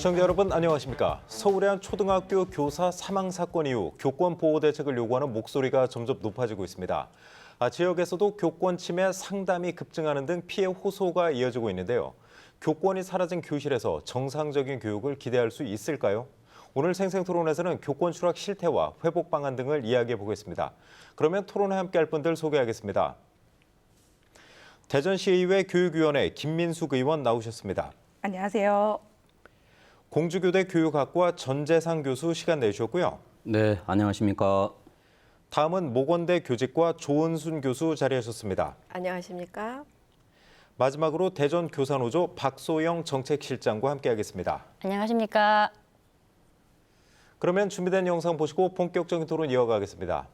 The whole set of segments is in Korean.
시청자 여러분 안녕하십니까. 서울의 한 초등학교 교사 사망 사건 이후 교권 보호 대책을 요구하는 목소리가 점점 높아지고 있습니다. 지역에서도 교권 침해 상담이 급증하는 등 피해 호소가 이어지고 있는데요. 교권이 사라진 교실에서 정상적인 교육을 기대할 수 있을까요? 오늘 생생토론에서는 교권 추락 실태와 회복 방안 등을 이야기해 보겠습니다. 그러면 토론에 함께할 분들 소개하겠습니다. 대전시의회 교육위원회 김민숙 의원 나오셨습니다. 안녕하세요. 공주교대 교육학과 전재상 교수 시간 내주셨고요. 네, 안녕하십니까. 다음은 모건대 교직과 조은순 교수 자리하셨습니다. 안녕하십니까. 마지막으로 대전교사노조 박소영 정책실장과 함께하겠습니다. 안녕하십니까. 그러면 준비된 영상 보시고 본격적인 토론 이어가겠습니다.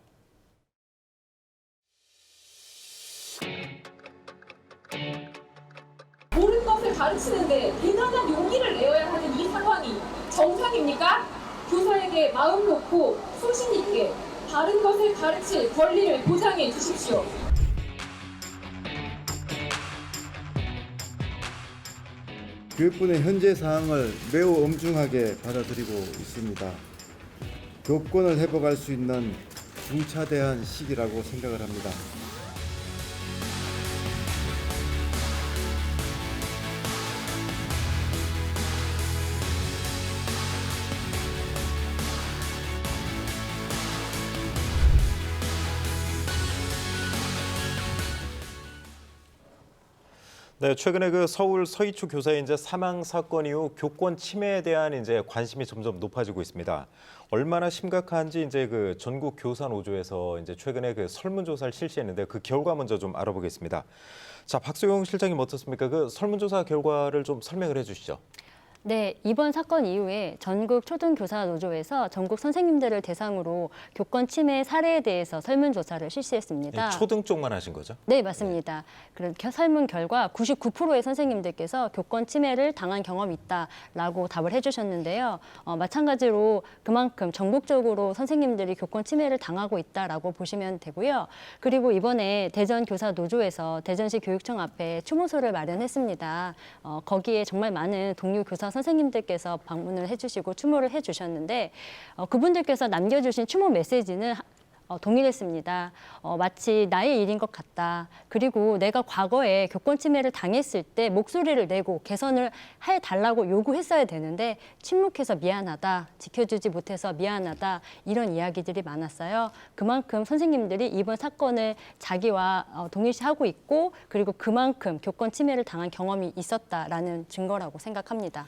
옳은 것을 가르치는데 대단한 용기를 내어야 하는 이 상황이 정상입니까? 교사에게 마음 놓고 소신 있게 바른 것을 가르칠 권리를 보장해 주십시오. 교육부는 현재 상황을 매우 엄중하게 받아들이고 있습니다. 교권을 회복할 수 있는 중차대한 시기라고 생각을 합니다. 네, 최근에 그 서울 서희초 교사의 사망 사건 이후 교권 침해에 대한 관심이 점점 높아지고 있습니다. 얼마나 심각한지 그 전국 교사 노조에서 최근에 그 설문조사를 실시했는데 그 결과 먼저 좀 알아보겠습니다. 자, 박소영 실장님 어떻습니까? 그 설문조사 결과를 좀 설명을 해주시죠. 네, 이번 사건 이후에 전국 초등교사 노조에서 전국 선생님들을 대상으로 교권 침해 사례에 대해서 설문조사를 실시했습니다. 네, 초등 쪽만 하신 거죠? 네, 맞습니다. 그런 설문 결과 99%의 선생님들께서 교권 침해를 당한 경험이 있다라고 답을 해주셨는데요. 마찬가지로 그만큼 전국적으로 선생님들이 교권 침해를 당하고 있다라고 보시면 되고요. 그리고 이번에 대전교사노조에서 대전시 교육청 앞에 추모소를 마련했습니다. 거기에 정말 많은 동료 교사 선생님들께서 방문을 해주시고 추모를 해주셨는데 그분들께서 남겨주신 추모 메시지는 동일했습니다. 마치 나의 일인 것 같다. 그리고 내가 과거에 교권 침해를 당했을 때 목소리를 내고 개선을 해달라고 요구했어야 되는데 침묵해서 미안하다. 지켜주지 못해서 미안하다. 이런 이야기들이 많았어요. 그만큼 선생님들이 이번 사건을 자기와 동일시하고 있고 그리고 그만큼 교권 침해를 당한 경험이 있었다라는 증거라고 생각합니다.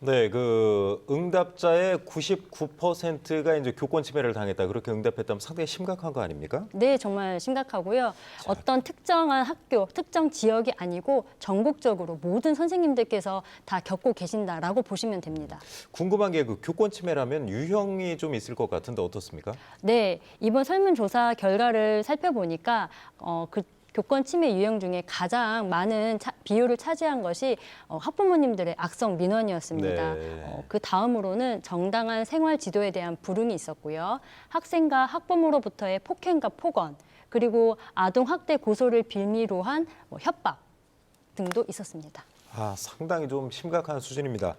네, 그 응답자의 99%가 교권 침해를 당했다. 그렇게 응답했다면 상당히 심각한 거 아닙니까? 네, 정말 심각하고요. 어떤 특정한 학교, 특정 지역이 아니고 전국적으로 모든 선생님들께서 다 겪고 계신다라고 보시면 됩니다. 궁금한 게 그 교권 침해라면 유형이 좀 있을 것 같은데 어떻습니까? 네, 이번 설문조사 결과를 살펴보니까 그 교권 침해 유형 중에 가장 많은 비율을 차지한 것이 학부모님들의 악성 민원이었습니다. 네. 그 다음으로는 정당한 생활 지도에 대한 불응이 있었고요. 학생과 학부모로부터의 폭행과 폭언, 그리고 아동 학대 고소를 빌미로 한 협박 등도 있었습니다. 상당히 좀 심각한 수준입니다.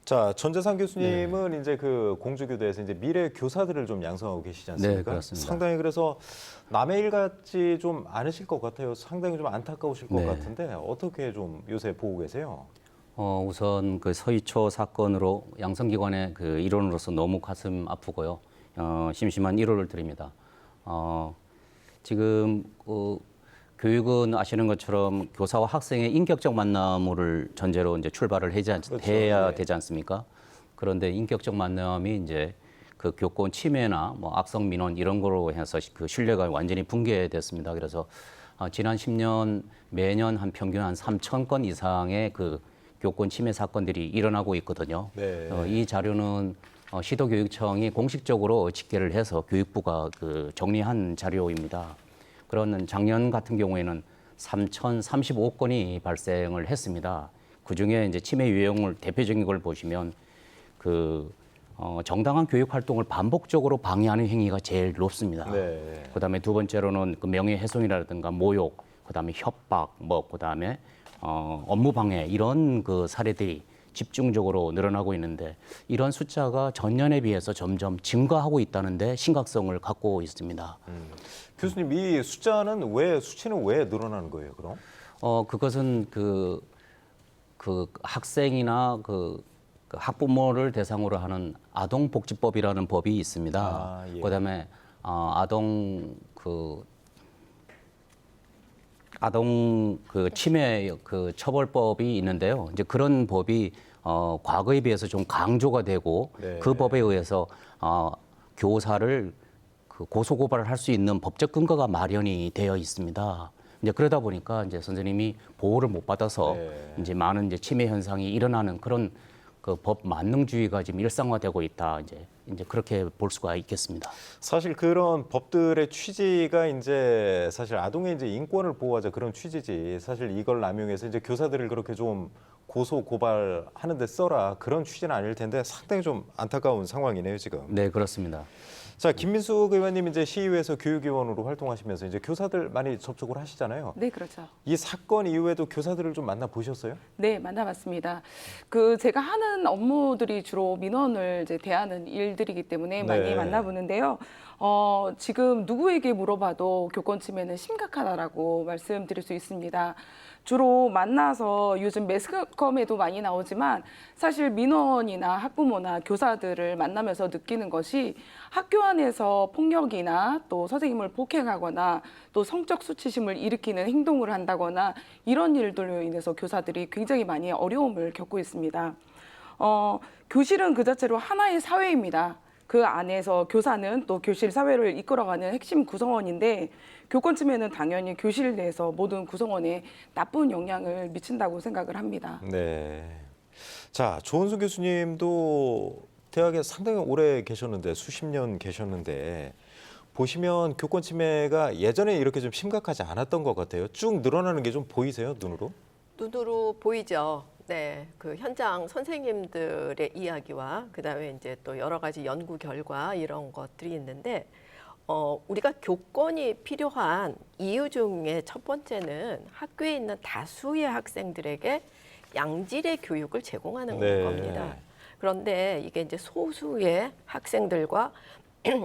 자, 전재상 교수님은 그 공주교대에서 미래 교사들을 좀 양성하고 계시지 않습니까? 네, 그렇습니다. 상당히 그래서 남의 일 같지 좀 않으실 것 같아요. 상당히 좀 안타까우실 것 네. 같은데 어떻게 좀 요새 보고 계세요? 우선 그 서희초 사건으로 양성기관의 그 일원으로서 너무 가슴 아프고요. 심심한 위로를 드립니다. 지금 교육은 아시는 것처럼 교사와 학생의 인격적 만남을 전제로 출발을 해야 네. 되지 않습니까? 그런데 인격적 만남이 그 교권 침해나 악성 민원 이런 거로 해서 그 신뢰가 완전히 붕괴됐습니다. 그래서 지난 10년 매년 평균 한 3,000건 이상의 그 교권 침해 사건들이 일어나고 있거든요. 네. 이 자료는 시도교육청이 공식적으로 집계를 해서 교육부가 그 정리한 자료입니다. 그런 작년 같은 경우에는 3,035건이 발생을 했습니다. 그중에 침해 유형을 대표적인 걸 보시면 정당한 교육 활동을 반복적으로 방해하는 행위가 제일 높습니다. 네. 그다음에 두 번째로는 그 명예훼손이라든가 모욕, 그다음에 협박, 그다음에 업무 방해 이런 그 사례들이 집중적으로 늘어나고 있는데 이런 숫자가 전년에 비해서 점점 증가하고 있다는데 심각성을 갖고 있습니다. 교수님, 이 수치는 왜 늘어나는 거예요, 그럼? 그것은 그 학생이나 그 학부모를 대상으로 하는 아동복지법이라는 법이 있습니다. 아, 예. 그다음에 아동 침해 처벌법이 있는데요. 이제 그런 법이 과거에 비해서 좀 강조가 되고 네. 그 법에 의해서 교사를 고소 고발을 할 수 있는 법적 근거가 마련이 되어 있습니다. 이제 그러다 보니까 이제 선생님이 보호를 못 받아서 네. 이제 많은 이제 침해 현상이 일어나는 그런 그 법 만능주의가 지금 일상화되고 있다. 이제 그렇게 볼 수가 있겠습니다. 사실 그런 법들의 취지가 이제 사실 아동의 이제 인권을 보호하자 그런 취지지. 사실 이걸 남용해서 이제 교사들을 그렇게 좀 고소 고발하는 데 써라 그런 취지는 아닐 텐데 상당히 좀 안타까운 상황이네요, 지금. 네, 그렇습니다. 자, 김민숙 의원님 이제 시의회에서 교육위원으로 활동하시면서 이제 교사들 많이 접촉을 하시잖아요. 네, 그렇죠. 이 사건 이후에도 교사들을 좀 만나 보셨어요? 네, 만나봤습니다. 제가 하는 업무들이 주로 민원을 이제 대하는 일들이기 때문에 많이 네. 만나보는데요. 지금 누구에게 물어봐도 교권 침해는 심각하다라고 말씀드릴 수 있습니다. 주로 만나서 요즘 매스컴에도 많이 나오지만 사실 민원이나 학부모나 교사들을 만나면서 느끼는 것이 학교 안에서 폭력이나 또 선생님을 폭행하거나 또 성적 수치심을 일으키는 행동을 한다거나 이런 일들로 인해서 교사들이 굉장히 많이 어려움을 겪고 있습니다. 교실은 그 자체로 하나의 사회입니다. 그 안에서 교사는 또 교실 사회를 이끌어가는 핵심 구성원인데 교권 침해는 당연히 교실 내에서 모든 구성원에 나쁜 영향을 미친다고 생각을 합니다. 네. 자, 조은수 교수님도 대학에 상당히 오래 계셨는데 수십 년 계셨는데 보시면 교권 침해가 예전에 이렇게 좀 심각하지 않았던 것 같아요. 쭉 늘어나는 게 좀 보이세요, 눈으로? 눈으로 보이죠. 네, 그 현장 선생님들의 이야기와 그다음에 이제 또 여러 가지 연구 결과 이런 것들이 있는데 우리가 교권이 필요한 이유 중에 첫 번째는 학교에 있는 다수의 학생들에게 양질의 교육을 제공하는 네. 겁니다. 그런데 이게 이제 소수의 학생들과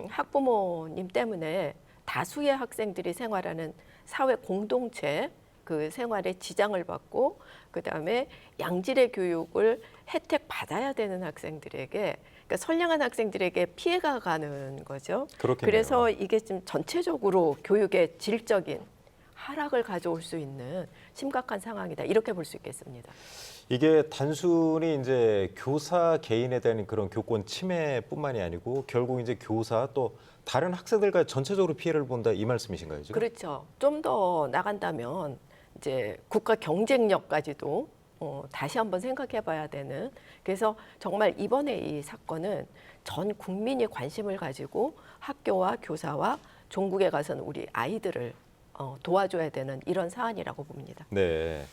학부모님 때문에 다수의 학생들이 생활하는 사회 공동체 그 생활에 지장을 받고 그다음에 양질의 교육을 혜택 받아야 되는 학생들에게 그러니까 선량한 학생들에게 피해가 가는 거죠. 그렇겠네요. 그래서 이게 좀 전체적으로 교육의 질적인 하락을 가져올 수 있는 심각한 상황이다. 이렇게 볼 수 있겠습니다. 이게 단순히 이제 교사 개인에 대한 그런 교권 침해뿐만이 아니고 결국 이제 교사 또 다른 학생들과 전체적으로 피해를 본다 이 말씀이신가요, 지금? 그렇죠. 좀 더 나간다면 이제 국가 경쟁력까지도 다시 한번 생각해 봐야 되는 그래서 정말 이번에 이 사건은 전 국민이 관심을 가지고 학교와 교사와 종국에 가서는 우리 아이들을 도와줘야 되는 이런 사안이라고 봅니다. 네.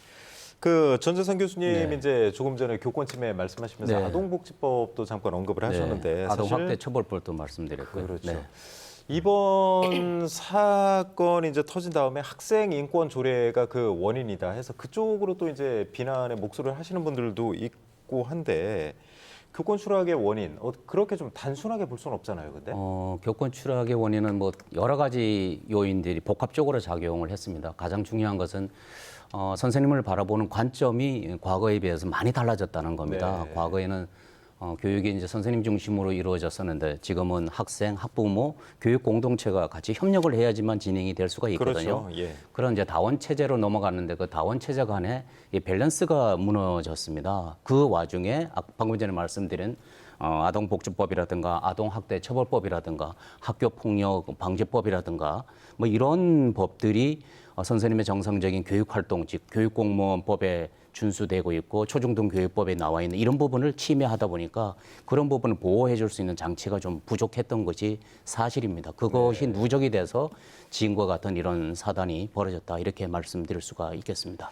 그 전재선 교수님 네. 이제 조금 전에 교권 침해 말씀하시면서 네. 아동복지법도 잠깐 언급을 하셨는데 네, 아동학대 처벌법도 말씀드렸고요. 그렇죠. 네. 이번 사건이 이제 터진 다음에 학생 인권 조례가 그 원인이다 해서 그쪽으로 또 이제 비난의 목소리를 하시는 분들도 있고 한데 교권 추락의 원인 그렇게 좀 단순하게 볼 수는 없잖아요, 근데. 교권 추락의 원인은 뭐 여러 가지 요인들이 복합적으로 작용을 했습니다. 가장 중요한 것은 선생님을 바라보는 관점이 과거에 비해서 많이 달라졌다는 겁니다. 네. 과거에는 교육이 이제 선생님 중심으로 이루어졌었는데 지금은 학생, 학부모, 교육 공동체가 같이 협력을 해야지만 진행이 될 수가 있거든요. 그렇죠. 예. 그런 이제 다원 체제로 넘어갔는데 그 다원 체제 간에 이 밸런스가 무너졌습니다. 그 와중에 방금 전에 말씀드린 아동복지법이라든가 아동학대 처벌법이라든가 학교폭력 방지법이라든가 뭐 이런 법들이 선생님의 정상적인 교육활동, 즉 교육공무원법에 준수되고 있고 초중등교육법에 나와 있는 이런 부분을 침해하다 보니까 그런 부분을 보호해 줄 수 있는 장치가 좀 부족했던 것이 사실입니다. 그것이 누적이 돼서 지금과 같은 이런 사단이 벌어졌다 이렇게 말씀드릴 수가 있겠습니다.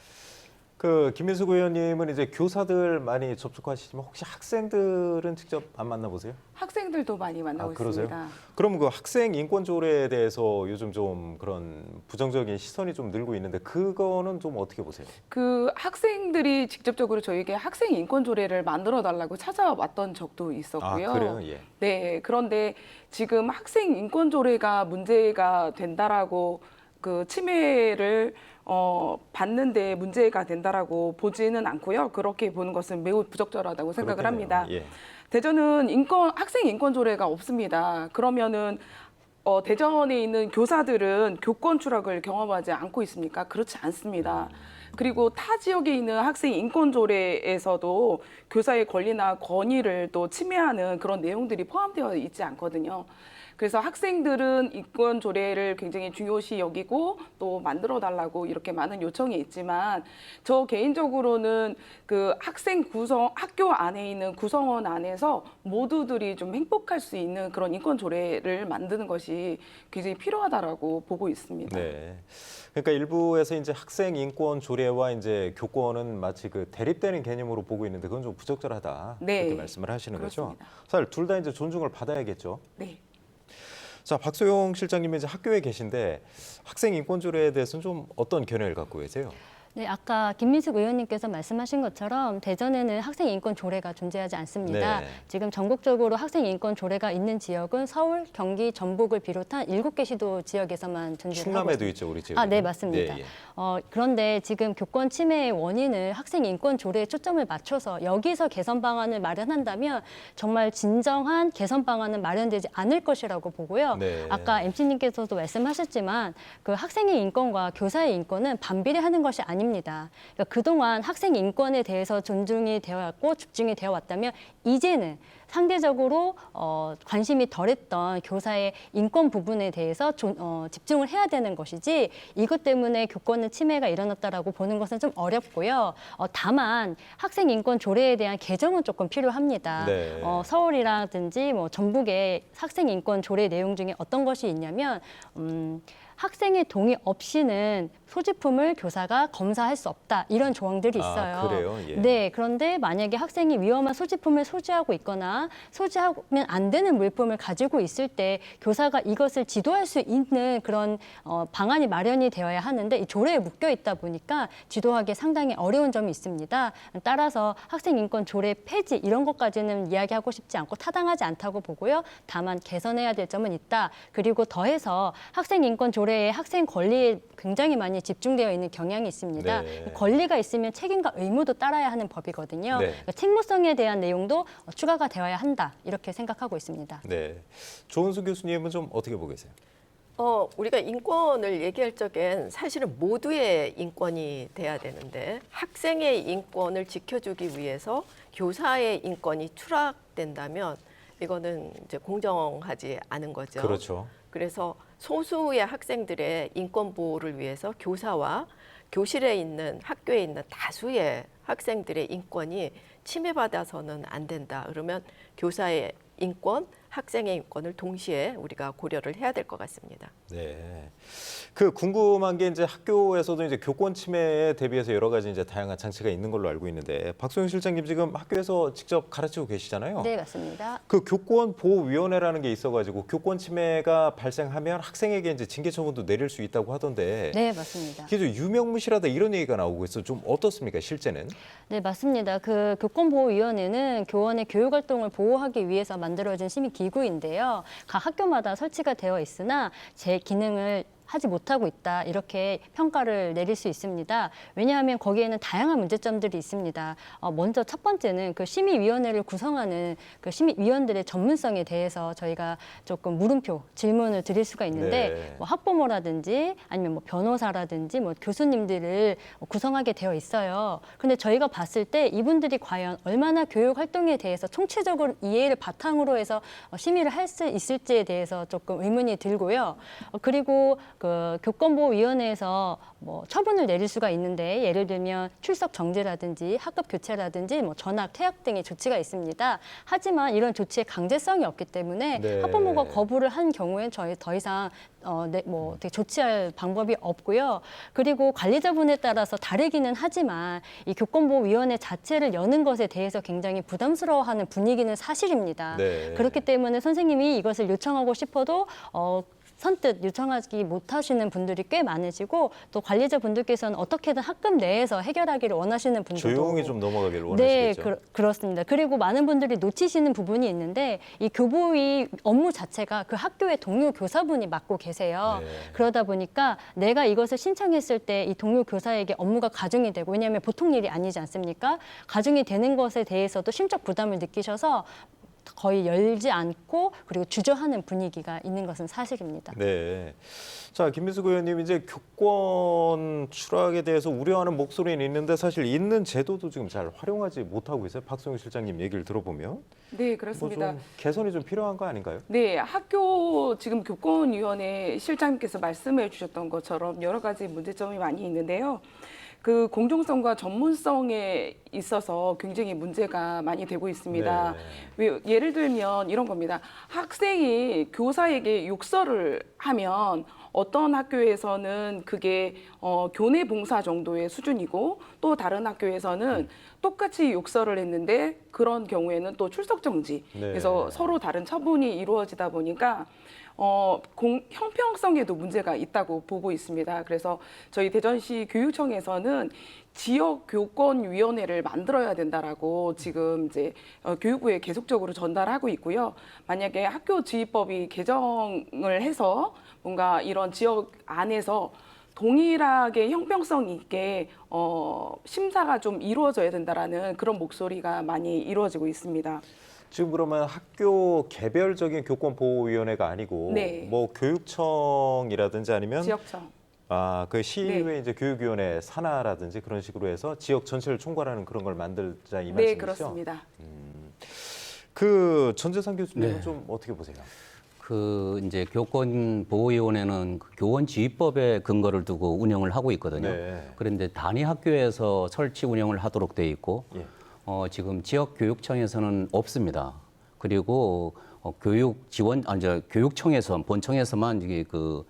김민숙 의원님은 이제 교사들 많이 접촉하시지만 혹시 학생들은 직접 안 만나보세요? 학생들도 많이 만나고 그러세요? 있습니다. 그럼 그 학생 인권 조례에 대해서 요즘 좀 그런 부정적인 시선이 좀 늘고 있는데 그거는 좀 어떻게 보세요? 그 학생들이 직접적으로 저에게 학생 인권 조례를 만들어 달라고 찾아왔던 적도 있었고요. 그래요? 예. 네, 그런데 지금 학생 인권 조례가 문제가 된다라고 그 침해를 받는데 문제가 된다라고 보지는 않고요. 그렇게 보는 것은 매우 부적절하다고 생각을 그렇겠네요. 합니다. 예. 대전은 학생 인권 조례가 없습니다. 그러면은 대전에 있는 교사들은 교권 추락을 경험하지 않고 있습니까? 그렇지 않습니다. 그리고 타 지역에 있는 학생 인권 조례에서도 교사의 권리나 권위를 또 침해하는 그런 내용들이 포함되어 있지 않거든요. 그래서 학생들은 인권 조례를 굉장히 중요시 여기고 또 만들어 달라고 이렇게 많은 요청이 있지만 저 개인적으로는 그 학교 안에 있는 구성원 안에서 모두들이 좀 행복할 수 있는 그런 인권 조례를 만드는 것이 굉장히 필요하다라고 보고 있습니다. 네. 그러니까 일부에서 이제 학생 인권 조례와 이제 교권은 마치 그 대립되는 개념으로 보고 있는데 그건 좀 부적절하다. 네. 그렇게 말씀을 하시는 그렇습니다. 거죠. 사실 둘 다 이제 존중을 받아야겠죠. 네. 자, 박소영 실장님이 이제 학교에 계신데 학생 인권 조례에 대해서는 좀 어떤 견해를 갖고 계세요? 네, 아까 김민숙 의원님께서 말씀하신 것처럼 대전에는 학생 인권 조례가 존재하지 않습니다. 네. 지금 전국적으로 학생 인권 조례가 있는 지역은 서울, 경기, 전북을 비롯한 7개 시도 지역에서만 존재하고 충남에도 있습니다. 있죠, 우리 지역. 네, 맞습니다. 네, 예. 그런데 지금 교권 침해의 원인을 학생 인권 조례에 초점을 맞춰서 여기서 개선 방안을 마련한다면 정말 진정한 개선 방안은 마련되지 않을 것이라고 보고요. 네. 아까 MC님께서도 말씀하셨지만 그 학생의 인권과 교사의 인권은 반비례하는 것이 아닙니다. 그러니까 그동안 학생 인권에 대해서 존중이 되어 왔고 집중이 되어 왔다면 이제는 상대적으로 관심이 덜했던 교사의 인권 부분에 대해서 집중을 해야 되는 것이지 이것 때문에 교권의 침해가 일어났다라고 보는 것은 좀 어렵고요. 다만 학생 인권 조례에 대한 개정은 조금 필요합니다. 네. 서울이라든지 뭐 전북의 학생 인권 조례 내용 중에 어떤 것이 있냐면 학생의 동의 없이는 소지품을 교사가 검사할 수 없다. 이런 조항들이 있어요. 그래요? 예. 네, 그런데 만약에 학생이 위험한 소지품을 소지하고 있거나 소지하면 안 되는 물품을 가지고 있을 때 교사가 이것을 지도할 수 있는 그런 방안이 마련이 되어야 하는데 이 조례에 묶여 있다 보니까 지도하기 상당히 어려운 점이 있습니다. 따라서 학생 인권 조례 폐지 이런 것까지는 이야기하고 싶지 않고 타당하지 않다고 보고요. 다만 개선해야 될 점은 있다. 그리고 더해서 학생 인권 조례에 학생 권리에 굉장히 많이 집중되어 있는 경향이 있습니다. 네. 권리가 있으면 책임과 의무도 따라야 하는 법이거든요. 네. 그러니까 책무성에 대한 내용도 추가가 되어야 한다. 이렇게 생각하고 있습니다. 네. 조은수 교수님은 좀 어떻게 보고 계세요? 우리가 인권을 얘기할 적엔 사실은 모두의 인권이 돼야 되는데 학생의 인권을 지켜주기 위해서 교사의 인권이 추락된다면 이거는 이제 공정하지 않은 거죠. 그렇죠. 그래서 소수의 학생들의 인권 보호를 위해서 교사와 교실에 있는 학교에 있는 다수의 학생들의 인권이 침해받아서는 안 된다. 그러면 교사의 인권, 학생의 인권을 동시에 우리가 고려를 해야 될 것 같습니다. 네. 그 궁금한 게 이제 학교에서도 이제 교권 침해에 대비해서 여러 가지 이제 다양한 장치가 있는 걸로 알고 있는데 박소영 실장님 지금 학교에서 직접 가르치고 계시잖아요. 네, 맞습니다. 그 교권 보호위원회라는 게 있어가지고 교권 침해가 발생하면 학생에게 이제 징계 처분도 내릴 수 있다고 하던데. 네, 맞습니다. 이게 좀 유명무실하다 이런 얘기가 나오고 있어. 좀 어떻습니까 실제는? 네, 맞습니다. 그 교권보호위원회는 교원의 교육활동을 보호하기 위해서 만들어진 시민기구인데요. 각 학교마다 설치가 되어 있으나 제 기능을 하지 못하고 있다 이렇게 평가를 내릴 수 있습니다. 왜냐하면 거기에는 다양한 문제점들이 있습니다. 먼저 첫 번째는 그 심의위원회를 구성하는 그 심의위원들의 전문성에 대해서 저희가 조금 물음표 질문을 드릴 수가 있는데 네. 뭐 학부모라든지 아니면 뭐 변호사라든지 뭐 교수님들을 구성하게 되어 있어요. 그런데 저희가 봤을 때 이분들이 과연 얼마나 교육 활동에 대해서 총체적으로 이해를 바탕으로 해서 심의를 할 수 있을지에 대해서 조금 의문이 들고요. 그리고 그 교권보호위원회에서 뭐 처분을 내릴 수가 있는데 예를 들면 출석 정지라든지 학급 교체라든지 뭐 전학, 퇴학 등의 조치가 있습니다. 하지만 이런 조치의 강제성이 없기 때문에 네. 학부모가 거부를 한 경우엔 저희 더 이상 뭐 어떻게 조치할 방법이 없고요. 그리고 관리자분에 따라서 다르기는 하지만 이 교권보호위원회 자체를 여는 것에 대해서 굉장히 부담스러워하는 분위기는 사실입니다. 네. 그렇기 때문에 선생님이 이것을 요청하고 싶어도 선뜻 요청하지 못하시는 분들이 꽤 많으시고 또 관리자분들께서는 어떻게든 학급 내에서 해결하기를 원하시는 분들도 조용히 좀 넘어가기를 네, 원하시겠죠. 그렇습니다. 그리고 많은 분들이 놓치시는 부분이 있는데 이 교보위 업무 자체가 그 학교의 동료 교사분이 맡고 계세요. 네. 그러다 보니까 내가 이것을 신청했을 때 이 동료 교사에게 업무가 가중이 되고 왜냐하면 보통 일이 아니지 않습니까? 가중이 되는 것에 대해서도 심적 부담을 느끼셔서 거의 열지 않고 그리고 주저하는 분위기가 있는 것은 사실입니다. 네. 자, 김민숙 의원님 이제 교권 추락에 대해서 우려하는 목소리는 있는데 사실 있는 제도도 지금 잘 활용하지 못하고 있어요. 박성윤 실장님 얘기를 들어보면 네, 뭐 그렇습니다. 좀 개선이 좀 필요한 거 아닌가요? 네, 학교 지금 교권위원회 실장님께서 말씀해 주셨던 것처럼 여러 가지 문제점이 많이 있는데요. 그 공정성과 전문성에 있어서 굉장히 문제가 많이 되고 있습니다. 예를 들면 이런 겁니다. 학생이 교사에게 욕설을 하면 어떤 학교에서는 그게 교내 봉사 정도의 수준이고 또 다른 학교에서는 똑같이 욕설을 했는데 그런 경우에는 또 출석 정지. 네. 그래서 서로 다른 처분이 이루어지다 보니까 형평성에도 문제가 있다고 보고 있습니다. 그래서 저희 대전시 교육청에서는 지역 교권위원회를 만들어야 된다라고 지금 이제 교육부에 계속적으로 전달하고 있고요. 만약에 학교 지휘법이 개정을 해서 뭔가 이런 지역 안에서 동일하게 형평성 있게 심사가 좀 이루어져야 된다라는 그런 목소리가 많이 이루어지고 있습니다. 지금 그러면 학교 개별적인 교권보호위원회가 아니고 네. 뭐 교육청이라든지 아니면 지역청. 그 시의회 네. 이제 교육위원회 산하라든지 그런 식으로 해서 지역 전체를 총괄하는 그런 걸 만들자 이 말씀이시죠? 네, 그렇습니다. 그 전재상 교수님은 네. 좀 어떻게 보세요? 그 이제 교권보호위원회는 그 교원 지휘법에 근거를 두고 운영을 하고 있거든요. 네. 그런데 단위 학교에서 설치 운영을 하도록 돼 있고 예. 지금 지역 교육청에서는 없습니다. 그리고 교육 지원 이제 교육청에서 본청에서만 이게 그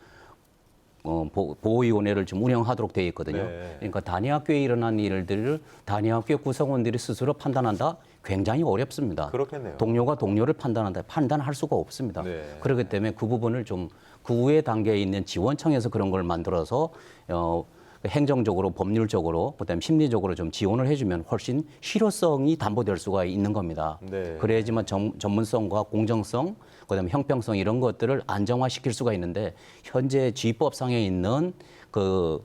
보호위원회를 좀 운영하도록 되어 있거든요. 네. 그러니까 단위 학교에 일어난 일들을 단위 학교 구성원들이 스스로 판단한다. 굉장히 어렵습니다. 그렇겠네요. 동료가 동료를 판단할 수가 없습니다. 네. 그렇기 때문에 그 부분을 좀 그 후에 단계에 있는 지원청에서 그런 걸 만들어서 행정적으로, 법률적으로, 그다음에 심리적으로 좀 지원을 해주면 훨씬 실효성이 담보될 수가 있는 겁니다. 네. 그래야지만 전문성과 공정성, 그다음에 형평성 이런 것들을 안정화시킬 수가 있는데 현재 지휘법상에 있는 그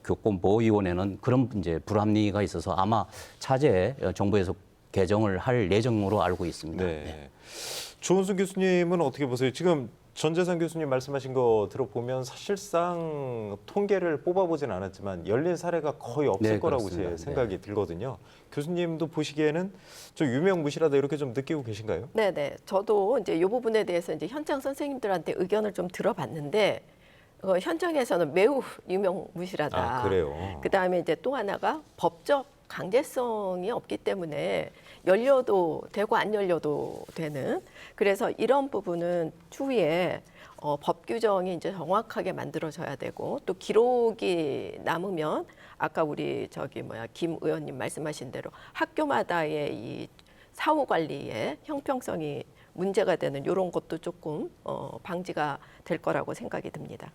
교권보호위원회는 그런 이제 불합리가 있어서 아마 차제에 정부에서 개정을 할 예정으로 알고 있습니다. 네. 조은순 교수님은 어떻게 보세요? 지금 전재상 교수님 말씀하신 거 들어보면 사실상 통계를 뽑아보진 않았지만 열린 사례가 거의 없을 네, 거라고 그렇습니다. 제 생각이 들거든요. 교수님도 보시기에는 좀 유명무실하다 이렇게 좀 느끼고 계신가요? 네네. 저도 이제 이 부분에 대해서 이제 현장 선생님들한테 의견을 좀 들어봤는데 현장에서는 매우 유명무실하다. 아, 그래요? 그다음에 이제 또 하나가 법적 강제성이 없기 때문에 열려도 되고 안 열려도 되는, 그래서 이런 부분은 추후에 법 규정이 이제 정확하게 만들어져야 되고 또 기록이 남으면 아까 우리 김 의원님 말씀하신 대로 학교마다의 이 사후 관리의 형평성이 문제가 되는 이런 것도 조금 방지가 될 거라고 생각이 듭니다.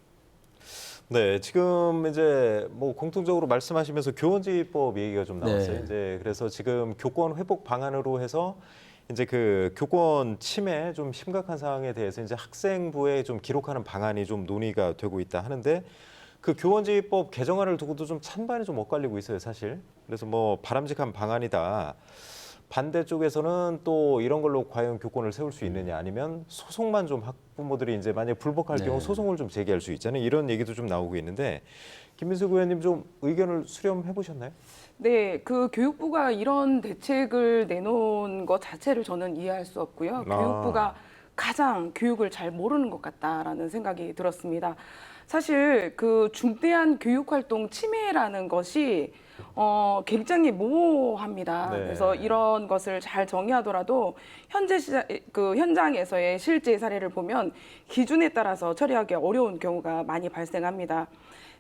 네, 지금 이제 뭐 공통적으로 말씀하시면서 교원지휘법 얘기가 좀 나왔어요. 네. 이제 그래서 지금 교권 회복 방안으로 해서 이제 그 교권 침해 좀 심각한 상황에 대해서 이제 학생부에 좀 기록하는 방안이 좀 논의가 되고 있다 하는데 그 교원지휘법 개정안을 두고도 좀 찬반이 좀 엇갈리고 있어요, 사실. 그래서 뭐 바람직한 방안이다. 반대쪽에서는 또 이런 걸로 과연 교권을 세울 수 있느냐 아니면 소송만 좀 학부모들이 이제 만약 불복할 경우 소송을 좀 제기할 수 있잖아요. 이런 얘기도 좀 나오고 있는데 김민숙 의원님 좀 의견을 수렴해 보셨나요? 네, 그 교육부가 이런 대책을 내놓은 것 자체를 저는 이해할 수 없고요. 교육부가 가장 교육을 잘 모르는 것 같다라는 생각이 들었습니다. 사실 그 중대한 교육활동 침해라는 것이 굉장히 모호합니다. 네. 그래서 이런 것을 잘 정의하더라도 그 현장에서의 실제 사례를 보면 기준에 따라서 처리하기 어려운 경우가 많이 발생합니다.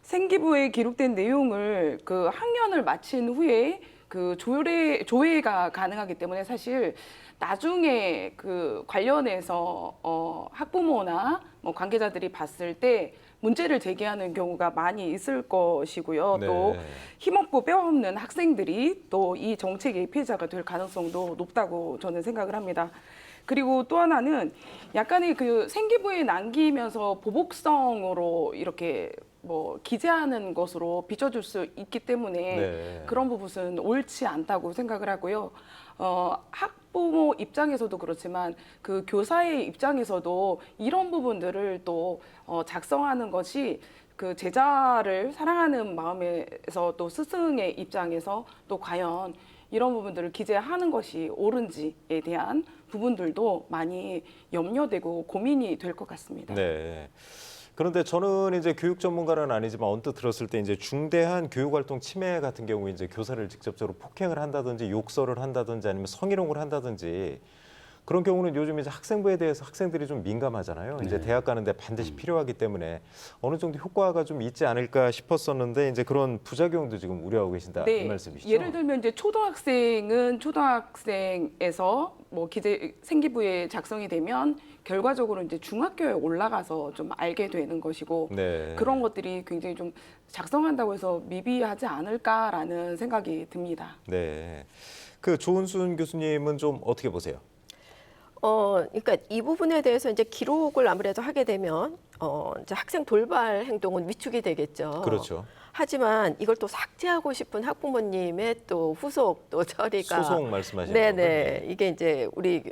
생기부에 기록된 내용을 그 학년을 마친 후에 그 조회가 가능하기 때문에 사실 나중에 그 관련해서 학부모나 뭐 관계자들이 봤을 때 문제를 제기하는 경우가 많이 있을 것이고요. 네. 또 힘없고 뼈없는 학생들이 또 이 정책의 피해자가 될 가능성도 높다고 저는 생각을 합니다. 그리고 또 하나는 약간의 그 생기부에 남기면서 보복성으로 이렇게 뭐 기재하는 것으로 비춰줄 수 있기 때문에 네. 그런 부분은 옳지 않다고 생각을 하고요. 학부모 입장에서도 그렇지만 그 교사의 입장에서도 이런 부분들을 또 작성하는 것이 그 제자를 사랑하는 마음에서 또 스승의 입장에서 또 과연 이런 부분들을 기재하는 것이 옳은지에 대한 부분들도 많이 염려되고 고민이 될 것 같습니다. 네. 그런데 저는 이제 교육 전문가는 아니지만 언뜻 들었을 때 이제 중대한 교육활동 침해 같은 경우 이제 교사를 직접적으로 폭행을 한다든지 욕설을 한다든지 아니면 성희롱을 한다든지 그런 경우는 요즘 이제 학생부에 대해서 학생들이 좀 민감하잖아요. 이제 대학 가는데 반드시 필요하기 때문에 어느 정도 효과가 좀 있지 않을까 싶었었는데 이제 그런 부작용도 지금 우려하고 계신다 이 말씀이시죠? 예를 들면 이제 초등학생은 초등학생에서 뭐 생기부에 작성이 되면 결과적으로 이제 중학교에 올라가서 좀 알게 되는 것이고 네. 그런 것들이 굉장히 좀 작성한다고 해서 미비하지 않을까라는 생각이 듭니다. 네. 그 조은순 교수님은 좀 어떻게 보세요? 그러니까 이 부분에 대해서 이제 기록을 아무래도 하게 되면 이제 학생 돌발 행동은 위축이 되겠죠. 그렇죠. 하지만 이걸 또 삭제하고 싶은 학부모님의 또 후속 또 처리가 소송 말씀하시는 네네 거군요. 이게 이제 우리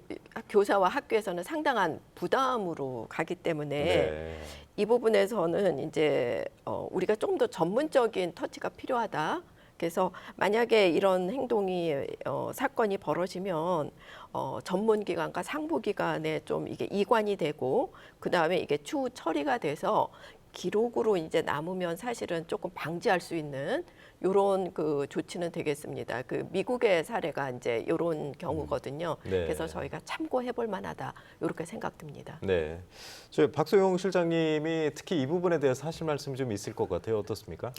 교사와 학교에서는 상당한 부담으로 가기 때문에 네. 이 부분에서는 이제 우리가 조금 더 전문적인 터치가 필요하다. 그래서 만약에 이런 행동이 사건이 벌어지면 전문기관과 상부기관에 좀 이게 이관이 되고 그 다음에 이게 추후 처리가 돼서 기록으로 이제 남으면 사실은 조금 방지할 수 있는 이런 그 조치는 되겠습니다. 그 미국의 사례가 이제 이런 경우거든요. 네. 그래서 저희가 참고해볼 만하다 이렇게 생각됩니다. 네. 저희 박소영 실장님이 특히 이 부분에 대해서 하실 말씀이 좀 있을 것 같아요. 어떻습니까?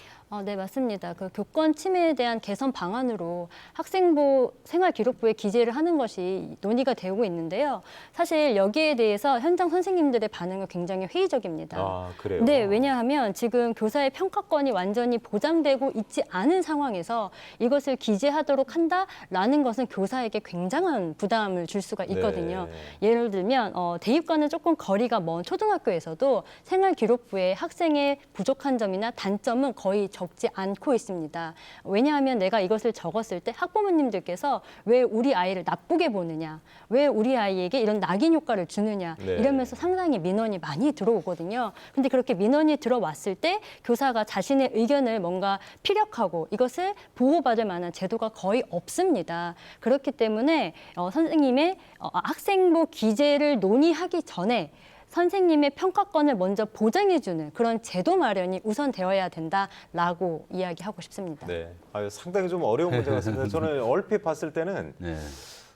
네, 맞습니다. 그 교권 침해에 대한 개선 방안으로 학생부 생활기록부에 기재를 하는 것이 논의가 되고 있는데요. 사실 여기에 대해서 현장 선생님들의 반응은 굉장히 회의적입니다. 아, 그래요? 네, 왜냐하면 지금 교사의 평가권이 완전히 보장되고 있지 않은 상황에서 이것을 기재하도록 한다라는 것은 교사에게 굉장한 부담을 줄 수가 있거든요. 네. 예를 들면 대입과는 조금 거리가 먼 초등학교에서도 생활기록부에 학생의 부족한 점이나 단점은 거의 적지 않고 있습니다. 왜냐하면 내가 이것을 적었을 때 학부모님들께서 왜 우리 아이를 나쁘게 보느냐, 왜 우리 아이에게 이런 낙인 효과를 주느냐 네. 이러면서 상당히 민원이 많이 들어오거든요. 근데 그렇게 민원이 들어왔을 때 교사가 자신의 의견을 뭔가 피력하고 이것을 보호받을 만한 제도가 거의 없습니다. 그렇기 때문에 선생님의 학생부 기재를 논의하기 전에 선생님의 평가권을 먼저 보장해주는 그런 제도 마련이 우선되어야 된다라고 이야기하고 싶습니다. 네. 상당히 좀 어려운 문제 같습니다. 저는 얼핏 봤을 때는 네.